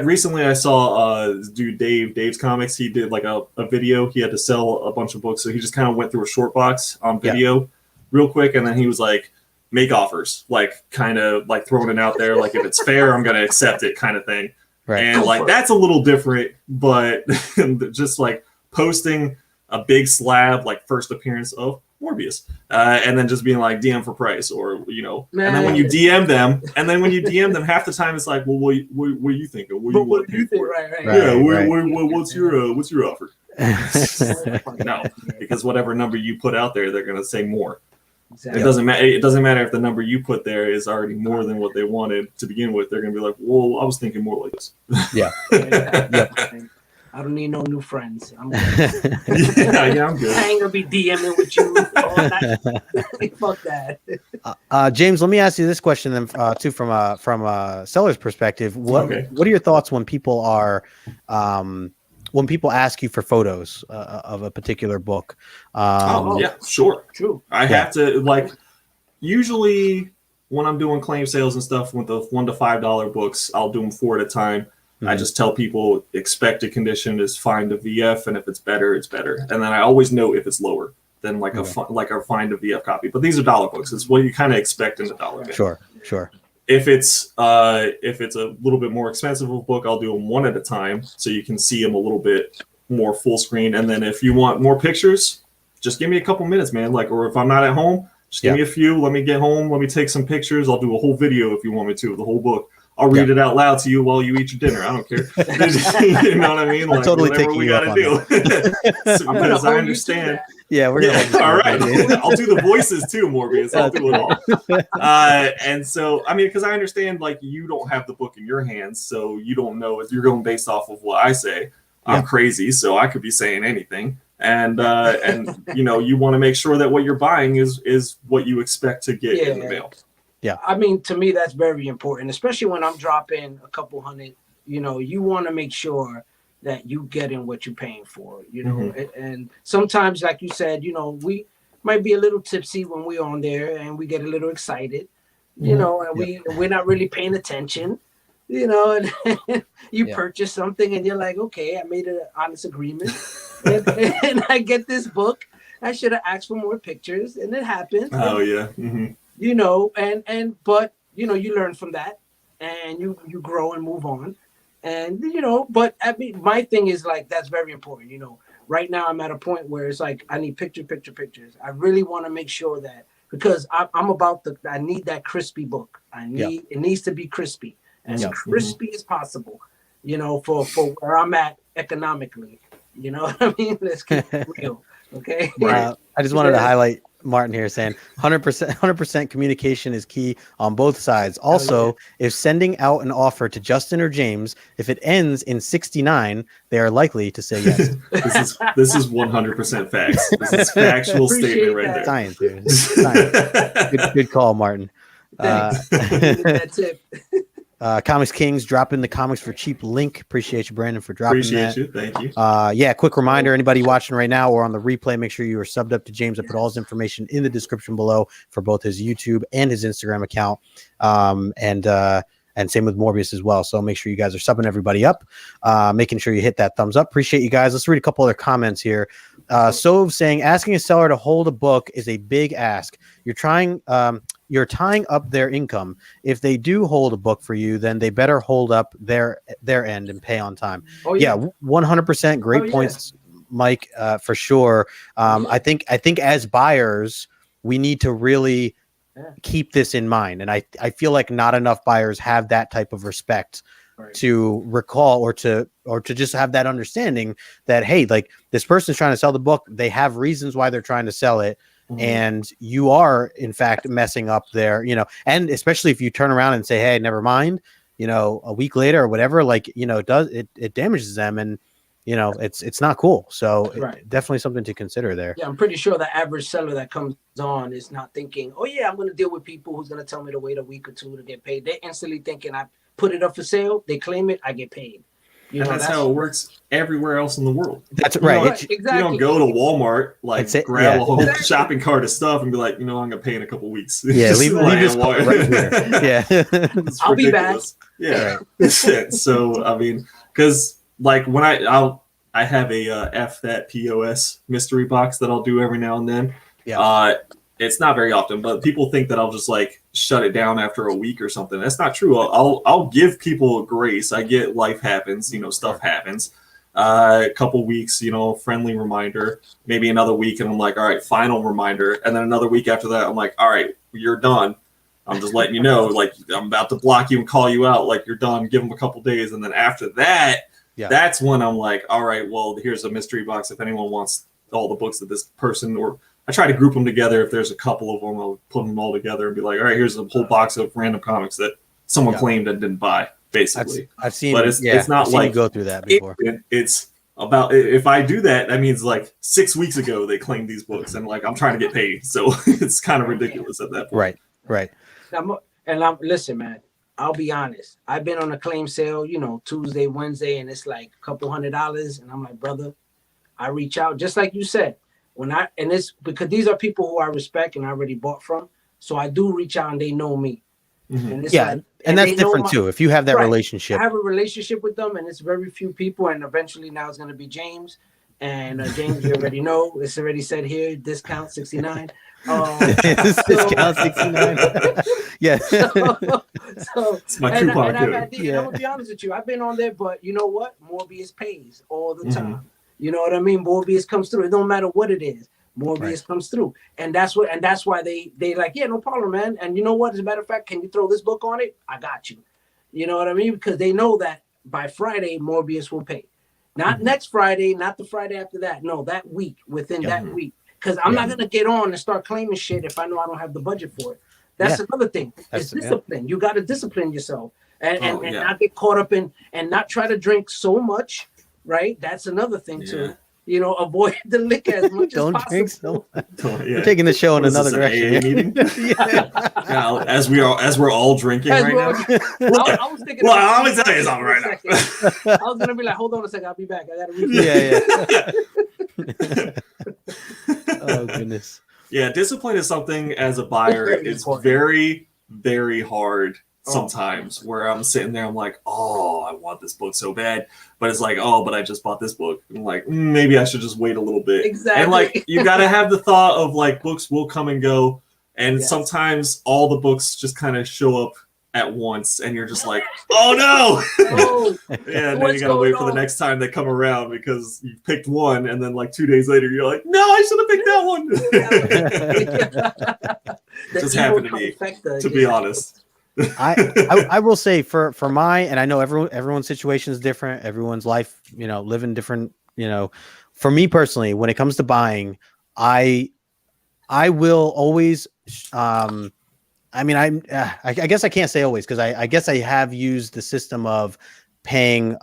recently I saw this dude Dave's Comics. He did like a video. He had to sell a bunch of books, so he just kind of went through a short box on video real quick, and then he was like, make offers, like kind of like throwing it out there, like if it's fair, I'm gonna accept it, kind of thing. Right. And like that's a little different, but just like posting a big slab, like first appearance of Morbius, and then just being like DM for price, or you know, and then when you DM them, half the time it's like, well, what are you thinking? What do you want to pay for it? Right. Yeah, what's your offer? No, because whatever number you put out there, they're gonna say more. Exactly. It doesn't matter. It doesn't matter if the number you put there is already more than what they wanted to begin with. They're gonna be like, "Well, I was thinking more like this." Yeah. I don't need no new friends. I'm good. yeah, I'm good. I ain't gonna be DMing with you all night. Fuck that. James, let me ask you this question then, too, from a seller's perspective. What are your thoughts when people are when people ask you for photos of a particular book? Yeah, sure. True. I have to, like, usually when I'm doing claim sales and stuff with the $1 to $5 books, I'll do them 4 at a time. Mm-hmm. I just tell people expected condition is fine to VF, and if it's better, it's better. And then I always know if it's lower than like a fine to VF copy. But these are dollar books. It's what you kind of expect in the dollar bin. Sure. If it's a little bit more expensive of a book, I'll do them 1 at a time so you can see them a little bit more full screen. And then if you want more pictures, just give me a couple minutes, man. Like, or if I'm not at home, just give me a few. Let me get home. Let me take some pictures. I'll do a whole video if you want me to of the whole book. I'll read it out loud to you while you eat your dinner. I don't care. You know what I mean? Like, I'm totally whatever taking we you got to do. Because I understand. Yeah, we're gonna all right. I'll do the voices too, Morbius. I'll do it all. And so, I mean, because I understand, like, you don't have the book in your hands, so you don't know if you're going based off of what I say. I'm crazy, so I could be saying anything. And you know, you want to make sure that what you're buying is what you expect to get in the mail. Yeah. I mean, to me, that's very important, especially when I'm dropping a couple hundred. You know, you want to make sure that you getting what you're paying for, you know. And sometimes, like you said, you know, we might be a little tipsy when we're on there and we get a little excited, you know, and we're not really paying attention, you know, and you purchase something and you're like, okay, I made an honest agreement and I get this book. I should have asked for more pictures, and it happens. Oh, yeah. You know, but, you know, you learn from that and you grow and move on. And, you know, but I mean, my thing is like, that's very important. You know, right now I'm at a point where it's like, I need pictures. I really want to make sure that, because I'm about I need that crispy book. It needs to be crispy, as crispy as possible, you know, for where I'm at economically. You know what I mean? Let's keep it real. Okay. I just wanted to highlight Martin here saying 100% communication is key on both sides. Also, if sending out an offer to Justin or James, if it ends in 69, they are likely to say yes. This is 100% facts. This is factual statement right there. Science, dude. Science. Good call, Martin. That's it. Comics Kings, drop in the comics for cheap link. Appreciate you, Brandon, for dropping that. Appreciate you. Thank you. Quick reminder, anybody watching right now or on the replay, make sure you are subbed up to James. I put all his information in the description below for both his YouTube and his Instagram account. And same with Morbius as well. So make sure you guys are subbing everybody up, making sure you hit that thumbs up. Appreciate you guys. Let's read a couple other comments here. Sove saying, asking a seller to hold a book is a big ask. You're tying up their income. If they do hold a book for you, then they better hold up their end and pay on time. 100%. Great points, Mike, for sure. I think as buyers, we need to really keep this in mind. And I feel like not enough buyers have that type of respect to recall or to just have that understanding that, hey, like, this person's trying to sell the book. They have reasons why they're trying to sell it. And you are, in fact, messing up their, you know, and especially if you turn around and say, hey, never mind, you know, a week later or whatever, like, you know, it damages them. And, you know, it's not cool. So definitely something to consider there. Yeah, I'm pretty sure the average seller that comes on is not thinking, oh, yeah, I'm going to deal with people who's going to tell me to wait a week or two to get paid. They're instantly thinking, I put it up for sale, they claim it, I get paid. You know, that's how it works everywhere else in the world. That's right. Exactly. You don't go to Walmart, like, grab a whole shopping cart of stuff and be like, you know, I'm going to pay in a couple weeks. Yeah, leave this right here. Yeah. I'll be back. Yeah. So, I mean, because, like, when I have a F that POS mystery box that I'll do every now and then. Yeah. it's not very often, but people think that I'll just like shut it down after a week or something. That's not true. I'll give people grace. I get life happens, stuff happens. A couple weeks, friendly reminder, maybe another week, and I'm like, all right, final reminder, and then another week after that, I'm like, all right, you're done. I'm just letting you know, like I'm about to block you and call you out, like you're done. Give them a couple days, and then after that, that's when I'm like, all right, well, here's a mystery box if anyone wants all the books that this person, or I try to group them together. If there's a couple of them, I'll put them all together and be like, all right, here's a whole box of random comics that someone claimed and didn't buy. Basically, I've seen, but it's not like you go through that before. It's about, if I do that means like 6 weeks ago they claimed these books, and like I'm trying to get paid, so it's kind of ridiculous at that point. Right. Listen, man. I'll be honest. I've been on a claim sale, Tuesday, Wednesday, and it's like a couple $100, and I'm like, brother, I reach out just like you said. And it's because these are people who I respect and I already bought from, so I do reach out and they know me. Mm-hmm. And it's and that's different too. If you have that relationship, I have a relationship with them, and it's very few people. And eventually, now it's going to be James. And James, you already know, it's already said here, discount 69. Discount 69. Yeah. So it's my coupon code. I'm gonna be honest with you. I've been on there, but you know what? Morbius pays all the time. You know what I mean? Morbius comes through. It don't matter what it is. Morbius comes through, and that's why they like, yeah, no problem, man. And you know what? As a matter of fact, can you throw this book on it? I got you. You know what I mean? Because they know that by Friday Morbius will pay, not next Friday, not the Friday after that. No, that week, within that week. Because I'm not gonna get on and start claiming shit if I know I don't have the budget for it. That's another thing. It's discipline. You got to discipline yourself and not get caught up in and not try to drink so much. Right? That's another thing too. Avoid the liquor as much as possible. Don't drink so much. We're taking the show in another direction. As we're all drinking right now. I was thinking. Well, I'm gonna tell you something right now. I was gonna be like, hold on a second, I'll be back. I gotta read. Oh goodness. Yeah, discipline is something as a buyer. It's very, very hard sometimes where I'm sitting there, I'm like, oh, I want this book so bad, but it's like, oh, but I just bought this book. I'm like, maybe I should just wait a little bit. Exactly. And like, you got to have the thought of like, books will come and go, and sometimes all the books just kind of show up at once, and you're just like, oh no. And then you gotta wait for the next time they come around because you picked one, and then like 2 days later you're like, no, I should have picked that one. It just happened to me, to be honest. I will say for my, and I know everyone's situation is different, everyone's life, living different, for me personally, when it comes to buying, I will always I guess I can't say always, because I guess I have used the system of paying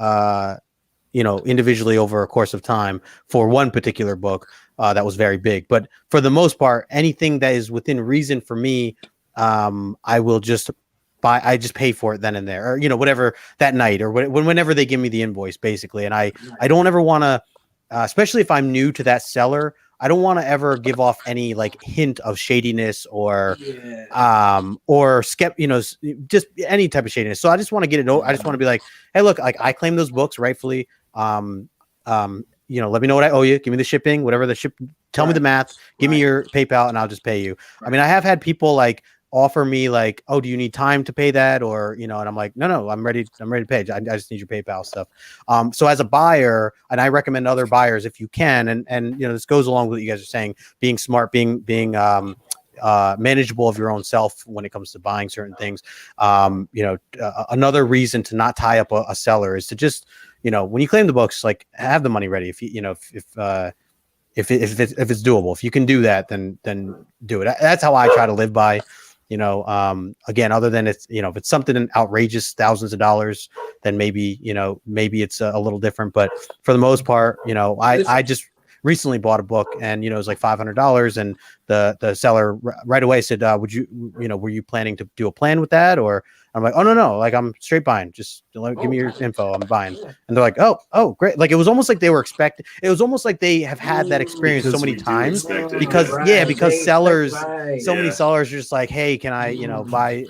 individually over a course of time for one particular book that was very big. But for the most part, anything that is within reason for me, I will just buy. I just pay for it then and there, or whatever that night, or whenever they give me the invoice, basically. And I don't ever want to, especially if I'm new to that seller, I don't want to ever give off any like hint of shadiness or just any type of shadiness. So I just want to get it. I just want to be like, hey, look, like I claim those books rightfully. Let me know what I owe you. Give me the shipping, whatever the ship. Tell me the math. Give me your PayPal, and I'll just pay you. I mean, I have had people like offer me like, oh, do you need time to pay that? Or, and I'm like, no, I'm ready to pay. I just need your PayPal stuff. So as a buyer, and I recommend other buyers, if you can, and this goes along with what you guys are saying, being smart, being manageable of your own self when it comes to buying certain things. Another reason to not tie up a seller is to just, when you claim the books, like have the money ready. If it's doable, if you can do that, then do it. That's how I try to live by. Again, other than it's, if it's something outrageous, thousands of dollars, then maybe it's a little different. But for the most part, I just recently bought a book, and, it was like $500, and the seller right away said, were you planning to do a plan with that? Or I'm like, oh, no, like I'm straight buying. Just give me your info. I'm buying. And they're like, oh, great. Like, it was almost like they were expecting. It was almost like they have had that experience so many times because sellers, so many sellers are just like, hey, can I, buy,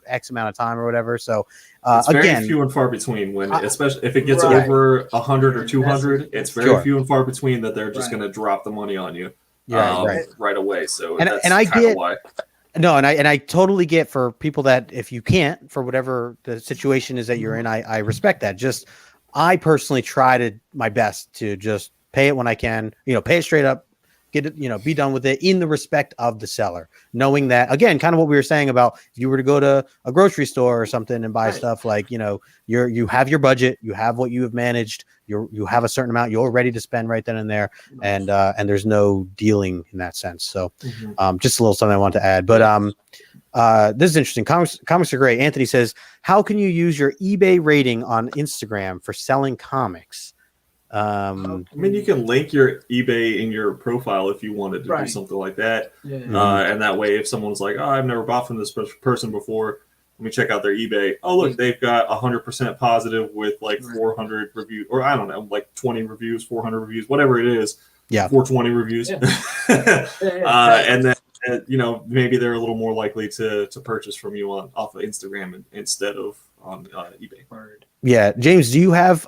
X amount of time or whatever. So it's very few and far between when, especially if it gets over 100 or 200, it's very few and far between that they're just going to drop the money on you. right away. So and that's I get why. No, and I totally get for people that if you can't for whatever the situation is that you're in, I respect that. Just I personally try my best to just pay it when I can, pay it straight up, get it, be done with it in the respect of the seller, knowing that again, kind of what we were saying about if you were to go to a grocery store or something and buy stuff like, you have your budget, you have what you have managed, you have a certain amount you're ready to spend right then and there. And there's no dealing in that sense. So just a little something I want to add, but this is interesting. Comics are great. Anthony says, how can you use your eBay rating on Instagram for selling comics? I mean, you can link your eBay in your profile if you wanted to do something like that. And that way, if someone's like, oh, I've never bought from this person before, let me check out their eBay. Oh, look, they've got 100% positive with like 400 reviews, or I don't know, like 20 reviews, 400 reviews, whatever it is. 420 reviews. And then, maybe they're a little more likely to purchase from you off of Instagram instead of on eBay. Yeah. James, do you have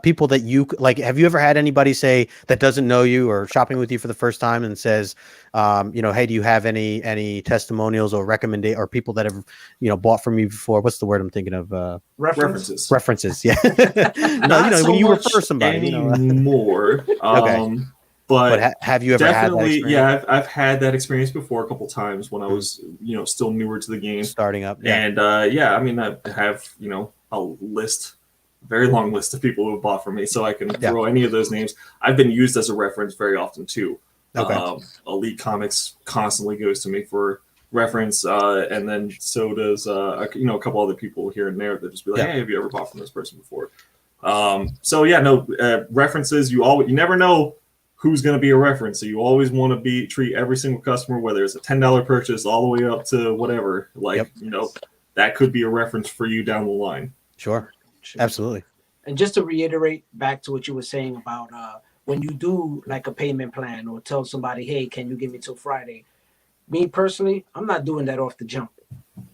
people that you like? Have you ever had anybody say that doesn't know you or shopping with you for the first time and says, hey, do you have any testimonials or recommendation or people that have bought from you before? What's the word I'm thinking of? References. Yeah. So when you refer somebody anymore. Okay. But have you ever definitely had that I've had that experience before a couple times when I was still newer to the game, starting up. And I mean, I have a very long list of people who have bought from me, so I can throw any of those names. I've been used as a reference very often too. Elite Comics constantly goes to me for reference, and then so does a couple other people here and there that just be like, hey, have you ever bought from this person before? References. You never know who's going to be a reference, so you always want to treat every single customer, whether it's a $10 purchase all the way up to whatever, that could be a reference for you down the line. Sure. Absolutely. And just to reiterate back to what you were saying about when you do like a payment plan or tell somebody, hey, can you give me till Friday? Me personally, I'm not doing that off the jump.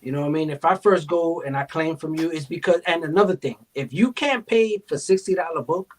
You know what I mean? If I first go and I claim from you, it's because, and another thing, if you can't pay for $60 book,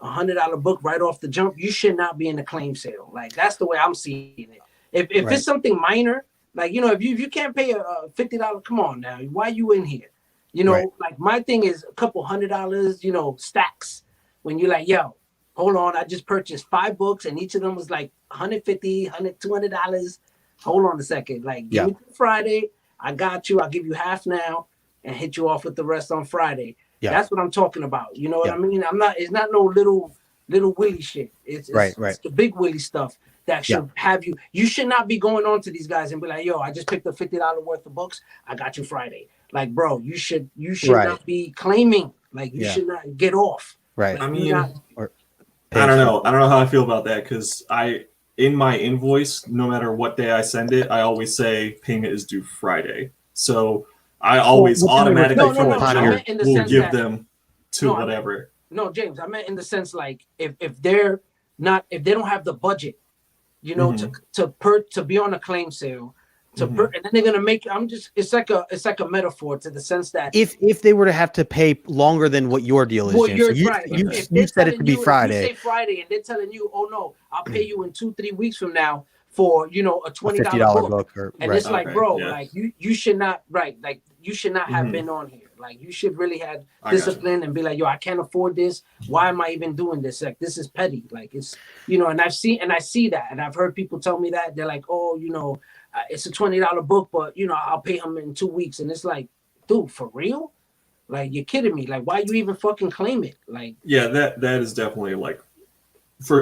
$100 book right off the jump, you should not be in the claim sale. Like, that's the way I'm seeing it. If it's something minor, like, if you can't pay a $50, come on now, why are you in here? Like my thing is a couple $100, stacks. When you're like, yo, hold on, I just purchased 5 books and each of them was like $150, $200. Hold on a second. Like, give me Friday. I got you. I'll give you half now and hit you off with the rest on Friday. Yeah. That's what I'm talking about. You know what I mean? It's not no little willy shit. It's the big willy stuff that should have you. You should not be going on to these guys and be like, yo, I just picked up $50 worth of books. I got you Friday. Like, bro, you should not be claiming. Like, you should not get off. Right. Like, I mean, I don't know. I don't know how I feel about that, because in my invoice, no matter what day I send it, I always say payment is due Friday. So I always automatically will give them to whatever. No, James, I meant in the sense like if they don't have the budget, to be on a claim sale. And then they're gonna make. It's like a metaphor to the sense that if they were to have to pay longer than what your deal is, James, you're so right. You said it to be Friday. If you say Friday, and they're telling you, oh no, I'll pay you in 2-3 weeks from now for a $20 book. It's like, bro, like you should not like you should not have been on here. Like, you should really have discipline and be like, yo, I can't afford this. Why am I even doing this? Like, this is petty. Like, it's and I see that, and I've heard people tell me that they're like, oh, it's a $20 book, but I'll pay him in 2 weeks, and it's like, dude, for real? Like, you're kidding me? Like, why you even fucking claim it? Like, yeah, that is definitely like,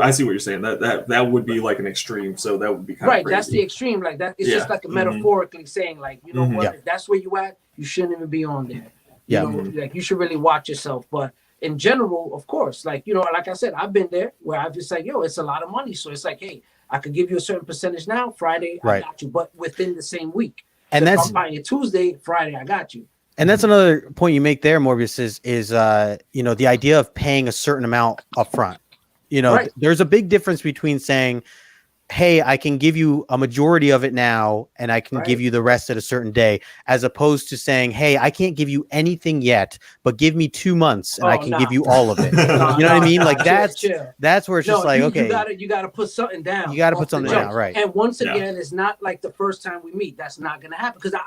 I see what you're saying. That would be like an extreme, so that would be kind of crazy. That's the extreme. Like, that it's just like a metaphorically saying, like, what? If that's where you at, you shouldn't even be on there. Like, you should really watch yourself. But in general, of course, like, like I said, I've been there where I've just like, yo, it's a lot of money, so it's like, hey, I could give you a certain percentage now. Friday, I got you, but within the same week. And if I'm buying it Tuesday, Friday, I got you. And that's another point you make there, Morbius, is the idea of paying a certain amount up front. There's a big difference between saying, hey, I can give you a majority of it now, and I can give you the rest at a certain day, as opposed to saying, hey, I can't give you anything yet, but give me 2 months and I can give you all of it. You know what I mean? Like that's where it's just like, okay, you gotta put something down. You got to put something down, right? And once again, it's not like the first time we meet. That's not gonna happen because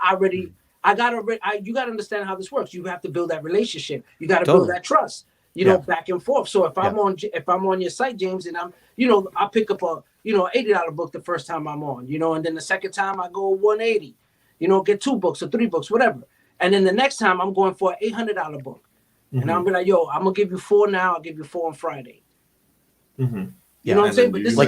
you gotta understand how this works. You have to build that relationship. You got to build that trust. You know, back and forth. So if I'm on your site, James, and I'm, I'll pick up a $80 book the first time I'm on, and then the second time I go 180, get 2 books or 3 books, whatever. And then the next time I'm going for an $800 book. And I'm be like, yo, I'm gonna give you 4 now. I'll give you 4 on Friday. You know what I'm saying? But this is the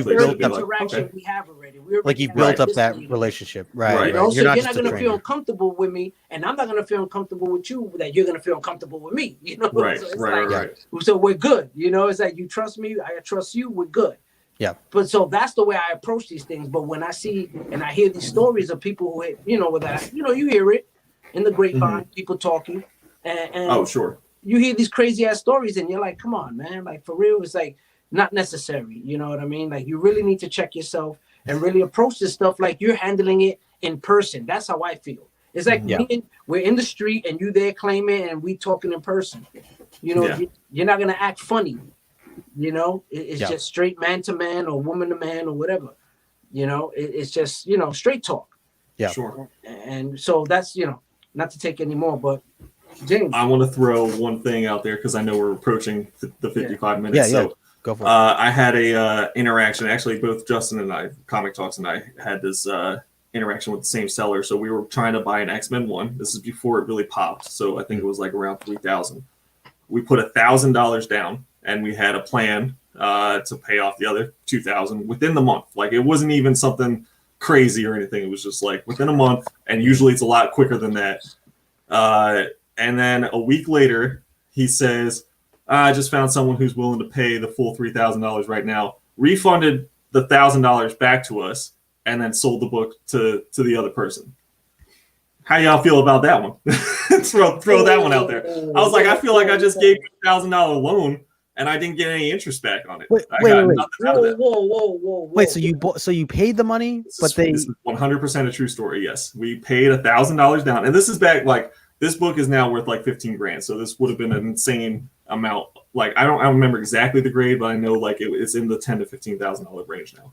third interaction we have already. Like you built up that relationship, right? So you're not going to feel uncomfortable with me, and I'm not going to feel uncomfortable with you. That you're going to feel uncomfortable with me, Right, so right. So we're good, It's like you trust me, I trust you. We're good. Yeah. But so that's the way I approach these things. But when I see and I hear these stories of people who, with that, you hear it in the grapevine, people talking, and oh sure, you hear these crazy ass stories, and you're like, come on, man, like for real, it's like. Not necessary, you know what I mean? Like you really need to check yourself and really approach this stuff like you're handling it in person. That's how I feel. It's like we're in the street and you there claiming and we talking in person. You're not gonna act funny. It's just straight man to man or woman to man or whatever. It's just straight talk. Yeah, sure. And so that's not to take any more, but James, I want to throw one thing out there because I know we're approaching the 55 minutes. So go for it. I had a interaction. Actually, both Justin and I, Comic Talks, and I had this interaction with the same seller. So we were trying to buy an X-Men one. This is before it really popped. So I think it was like around 3,000. We put $1,000 down, and we had a plan to pay off the other 2,000 within the month. Like it wasn't even something crazy or anything. It was just like within a month, and usually it's a lot quicker than that. And then a week later, he says, I just found someone who's willing to pay the full $3,000 right now, refunded the $1,000 back to us, and then sold the book to the other person. How y'all feel about that one? throw that one out there. I was like, I feel like I just gave you a $1,000 loan and I didn't get any interest back on it. Wait. Whoa. Wait, so you paid the money, This is 100% a true story. Yes, we paid $1,000 down, and this is back like this book is now worth like 15 grand. So this would have been an insane amount. Like I don't remember exactly the grade, but I know like it's in the $10,000 to $15,000 range now.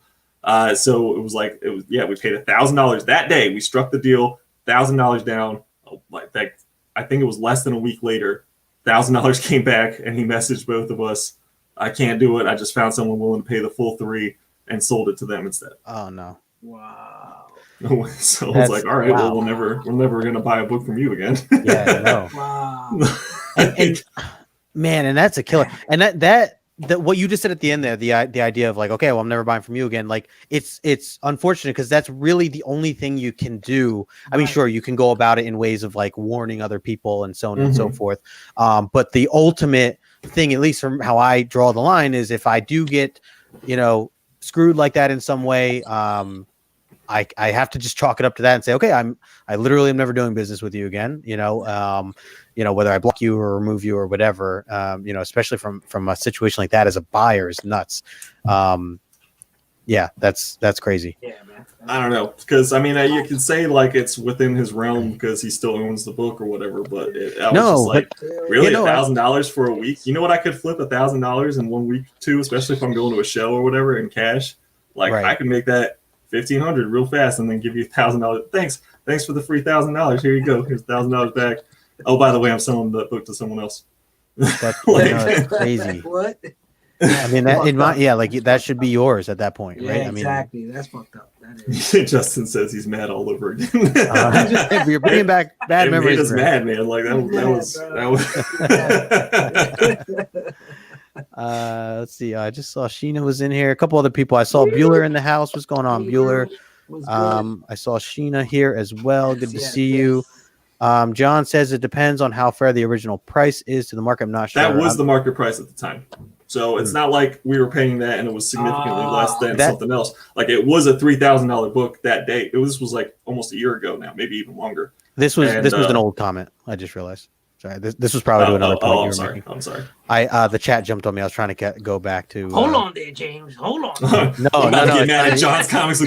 So it was we paid $1,000 that day. We struck the deal, $1,000 down. Like that, I think it was less than a week later. $1,000 came back, and he messaged both of us. I can't do it. I just found someone willing to pay the full $3,000 and sold it to them instead. Oh no! Wow. So I was like, all right, well, we're never gonna buy a book from you again. Yeah, no. Wow. and man, and that's a killer. And that what you just said at the end there, the idea of like, okay, well, I'm never buying from you again. Like it's unfortunate because that's really the only thing you can do. I mean, sure, you can go about it in ways of like warning other people and so on and so forth. But the ultimate thing, at least from how I draw the line, is if I do get, screwed like that in some way, I have to just chalk it up to that and say, okay, I literally am never doing business with you again. Whether I block you or remove you or whatever, especially from a situation like that as a buyer is nuts. That's crazy. Yeah, man. I don't know, because I mean, you can say like it's within his realm because he still owns the book or whatever, but really $1,000 for a week? You know what? I could flip $1,000 in 1 week too, especially if I'm going to a show or whatever in cash. Like I can make that $1,500 real fast and then give you $1,000. Thanks for the free $1,000. Here you go. Here's $1,000 back. Oh, by the way, I'm selling the book to someone else. That's crazy. What? I mean, that should be yours at that point, right? Yeah, exactly. That's fucked up. That is. Justin says he's mad all over again. You're bringing back bad memories. Made us mad, man. Like that was. Let's see. I just saw Sheena was in here. A couple other people. I saw Bueller in the house. What's going on, Bueller? I saw Sheena here as well. Good to see you. John says it depends on how fair the original price is to the market. I'm not sure. That was the market price at the time. So it's not like we were paying that and it was significantly less than something else. Like it was a $3,000 book that day. This was like almost a year ago now, maybe even longer. This was an old comment. I just realized. Sorry, this was probably to another point you I'm were sorry. making. I'm sorry. The chat jumped on me. I was trying to go back to. Hold on there, James. Hold on. No. Get mad at John's comics.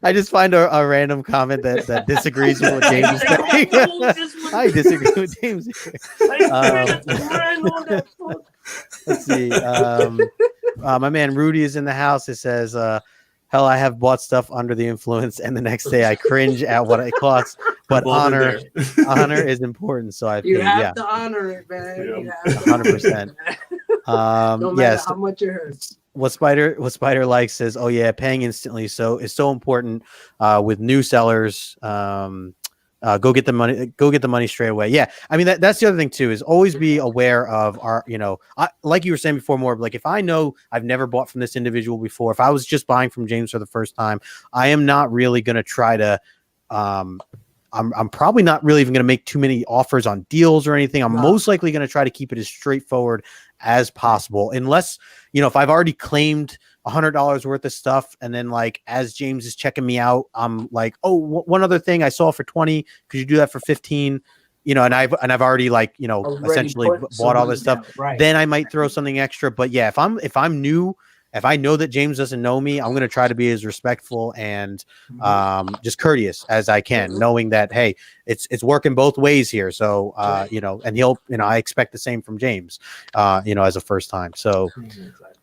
I just find a random comment that disagrees with what James is saying. I disagree with James. Let's see. My man Rudy is in the house. It says, hell, I have bought stuff under the influence, and the next day I cringe at what it costs. But honor is important. So I you have to honor it, man. 100%. No matter how much it hurts. What Spider likes says, oh yeah, paying instantly. So it's so important with new sellers. Go get the money straight away. Yeah, I mean that's the other thing too, is always be aware of our, like you were saying before, more like if I know I've never bought from this individual before, if I was just buying from James for the first time, I am not really going to try to I'm probably not really even going to make too many offers on deals or anything. I'm most likely going to try to keep it as straightforward as possible, unless, if I've already claimed $100 worth of stuff, and then like as James is checking me out, I'm like, oh, one other thing I saw for 20, could you do that for 15? And I've already essentially bought all this stuff. Right. Then I might throw something extra. But yeah, if I'm new, if I know that James doesn't know me, I'm going to try to be as respectful and just courteous as I can, knowing that, hey, it's working both ways here. So, and he'll, I expect the same from James, as a first time. So,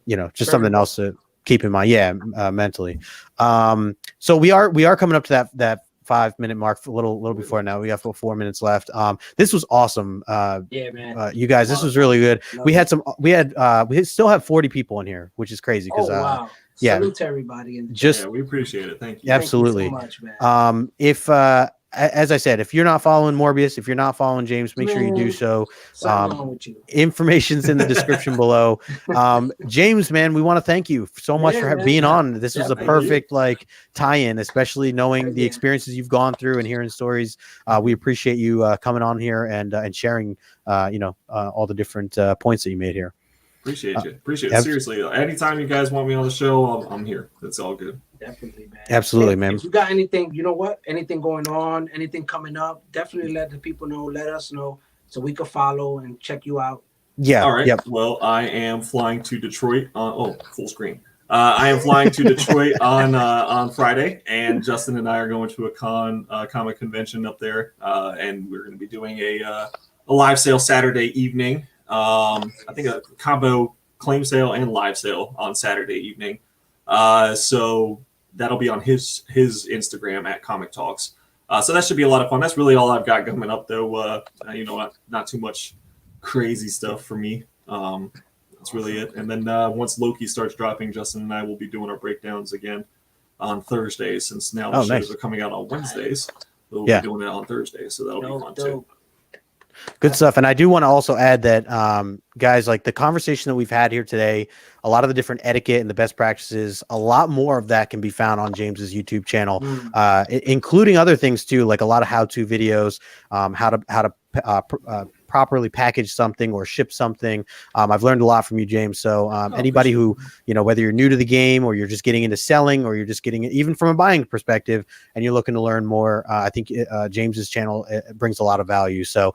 just something else to keep in mind. Yeah. Mentally. So we are coming up to that 5-minute mark, a little before now. We got 4 minutes left. This was awesome. Yeah, man. You guys, this was really good. We still have 40 people in here, which is crazy because wow. Yeah, salute to everybody in the chat. We appreciate it. Thank you. Absolutely. Thank you so much, man. As I said, if you're not following Morbius, if you're not following James, make sure you do so. Information's in the description below. James, man, we want to thank you so much for being on. This was a perfect tie-in, especially knowing the experiences you've gone through and hearing stories. We appreciate you coming on here and sharing, all the different points that you made here. Appreciate it. Seriously, anytime you guys want me on the show, I'm here. It's all good. Definitely, man. Absolutely, man. If you got anything, anything going on, anything coming up, definitely let the people know. Let us know so we can follow and check you out. Yeah. All right. Yep. Well, I am flying to Detroit on full screen. I am flying to Detroit on Friday, and Justin and I are going to a comic convention up there, and we're going to be doing a live sale Saturday evening. I think a combo claim sale and live sale on Saturday evening. So that'll be on his Instagram at Comic Talks. So that should be a lot of fun. That's really all I've got coming up, though. Not too much crazy stuff for me. That's really it. And then once Loki starts dropping, Justin and I will be doing our breakdowns again on Thursdays. Since now the shows are coming out on Wednesdays, we'll be doing it on Thursdays. So that'll be fun too. Good stuff. And I do want to also add that, guys, like the conversation that we've had here today, a lot of the different etiquette and the best practices, a lot more of that can be found on James's YouTube channel, including other things too, like a lot of how-to videos, how to properly package something or ship something. I've learned a lot from you, James. So anybody who, whether you're new to the game or you're just getting into selling or you're just getting it even from a buying perspective and you're looking to learn more, I think James's channel brings a lot of value. So,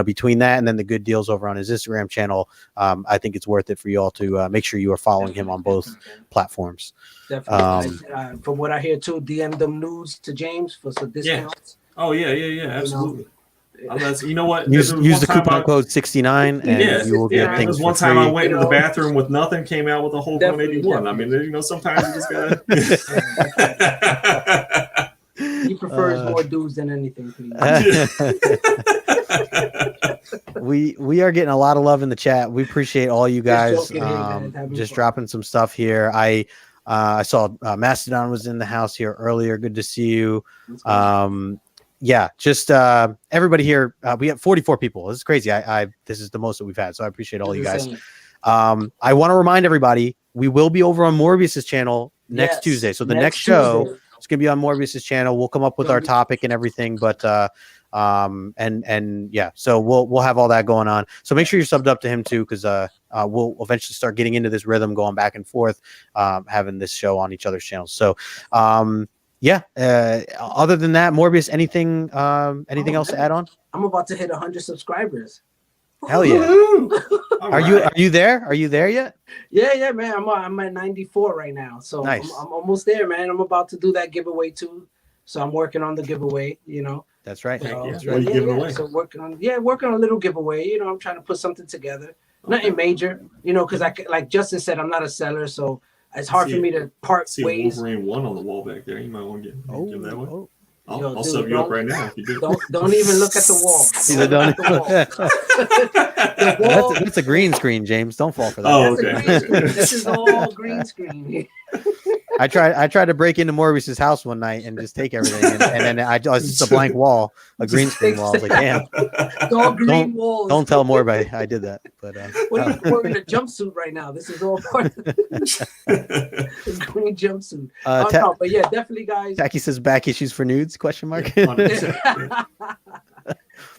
between that and then the good deals over on his Instagram channel, I think it's worth it for you all to make sure you are following him on both platforms. Definitely. From what I hear too, DM them news to James for some discounts. Yeah. Oh yeah, absolutely. You know what? Use the coupon code 69 and you will get things. There's one time I went into the bathroom with nothing, came out with a whole 181. I mean, sometimes you just gotta. He prefers more dudes than anything. We are getting a lot of love in the chat. We appreciate all you guys just dropping some stuff here. I saw Mastodon was in the house here earlier. Good to see you. Just everybody here. We have 44 people. This is crazy. This is the most that we've had. So I appreciate all you guys. I want to remind everybody, we will be over on Morbius's channel next Tuesday. So the next show is going to be on Morbius's channel. We'll come up with our topic and everything, but so we'll have all that going on. So make sure you're subbed up to him too, because we'll eventually start getting into this rhythm, going back and forth, having this show on each other's channels. So yeah. Other than that, Morbius, anything else to add on? I'm about to hit 100 subscribers. Hell yeah. All Are right. you there? Are you there yet? Yeah, man. I'm at 94 right now, so Nice. I'm almost there, man. I'm about to do that giveaway too, so I'm working on the giveaway. That's right. Heck yeah. So, What are you giving away? So working on a little giveaway. I'm trying to put something together. Nothing major, because like Justin said, I'm not a seller, so it's hard for me to part See ways. a Wolverine 1 on the wall back there. You might want to give that away. Oh. I'll dude, sub you up right now if you do. Don't even look at the wall. That's a green screen, James. Don't fall for that. Oh, That's a okay. green screen. This is all green screen. I tried to break into Morbius's house one night and just take everything, and then it's just a blank wall, a green screen wall. I was like, damn. It's all green walls. Don't tell more, but I did that. But What are you wearing a jumpsuit right now? This is all part of this green jumpsuit. No, but yeah, definitely, guys. Tacky says back issues for nudes? Question mark. Here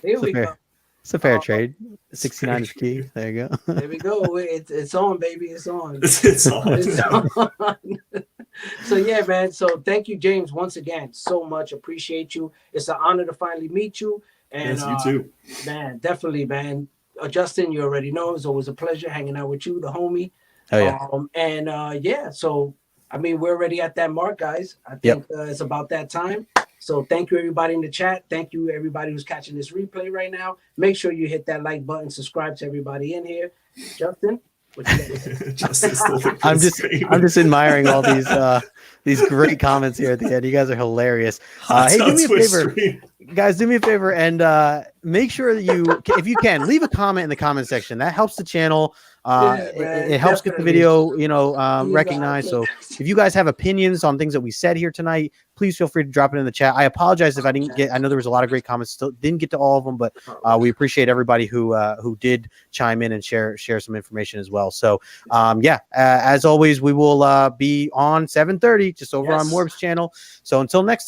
we go. It's a fair trade. 69 is key. There you go. There we go. It's on, baby. It's on. It's on. It's on. So yeah, man. So thank you, James, once again. So much. Appreciate you. It's an honor to finally meet you. And Yes, you too. Man, definitely, man. Justin, you already know it's always a pleasure hanging out with you, the homie. Oh yeah. Yeah, so I mean, we're already at that mark, guys. I think it's about that time. So thank you, everybody in the chat. Thank you, everybody who's catching this replay right now. Make sure you hit that like button, subscribe to everybody in here. Justin, what you got to say? I'm just admiring all these great comments here at the end. You guys are hilarious. Hey, do me a favor, guys. Do me a favor and make sure that you, if you can, leave a comment in the comment section. That helps the channel. It helps get the video, recognized. So if you guys have opinions on things that we said here tonight, please feel free to drop it in the chat. I apologize if I didn't get. I know there was a lot of great comments. Still didn't get to all of them, but we appreciate everybody who did chime in and share some information as well. So as always, we will be on 7:30 just over on Morb's channel. So until next time.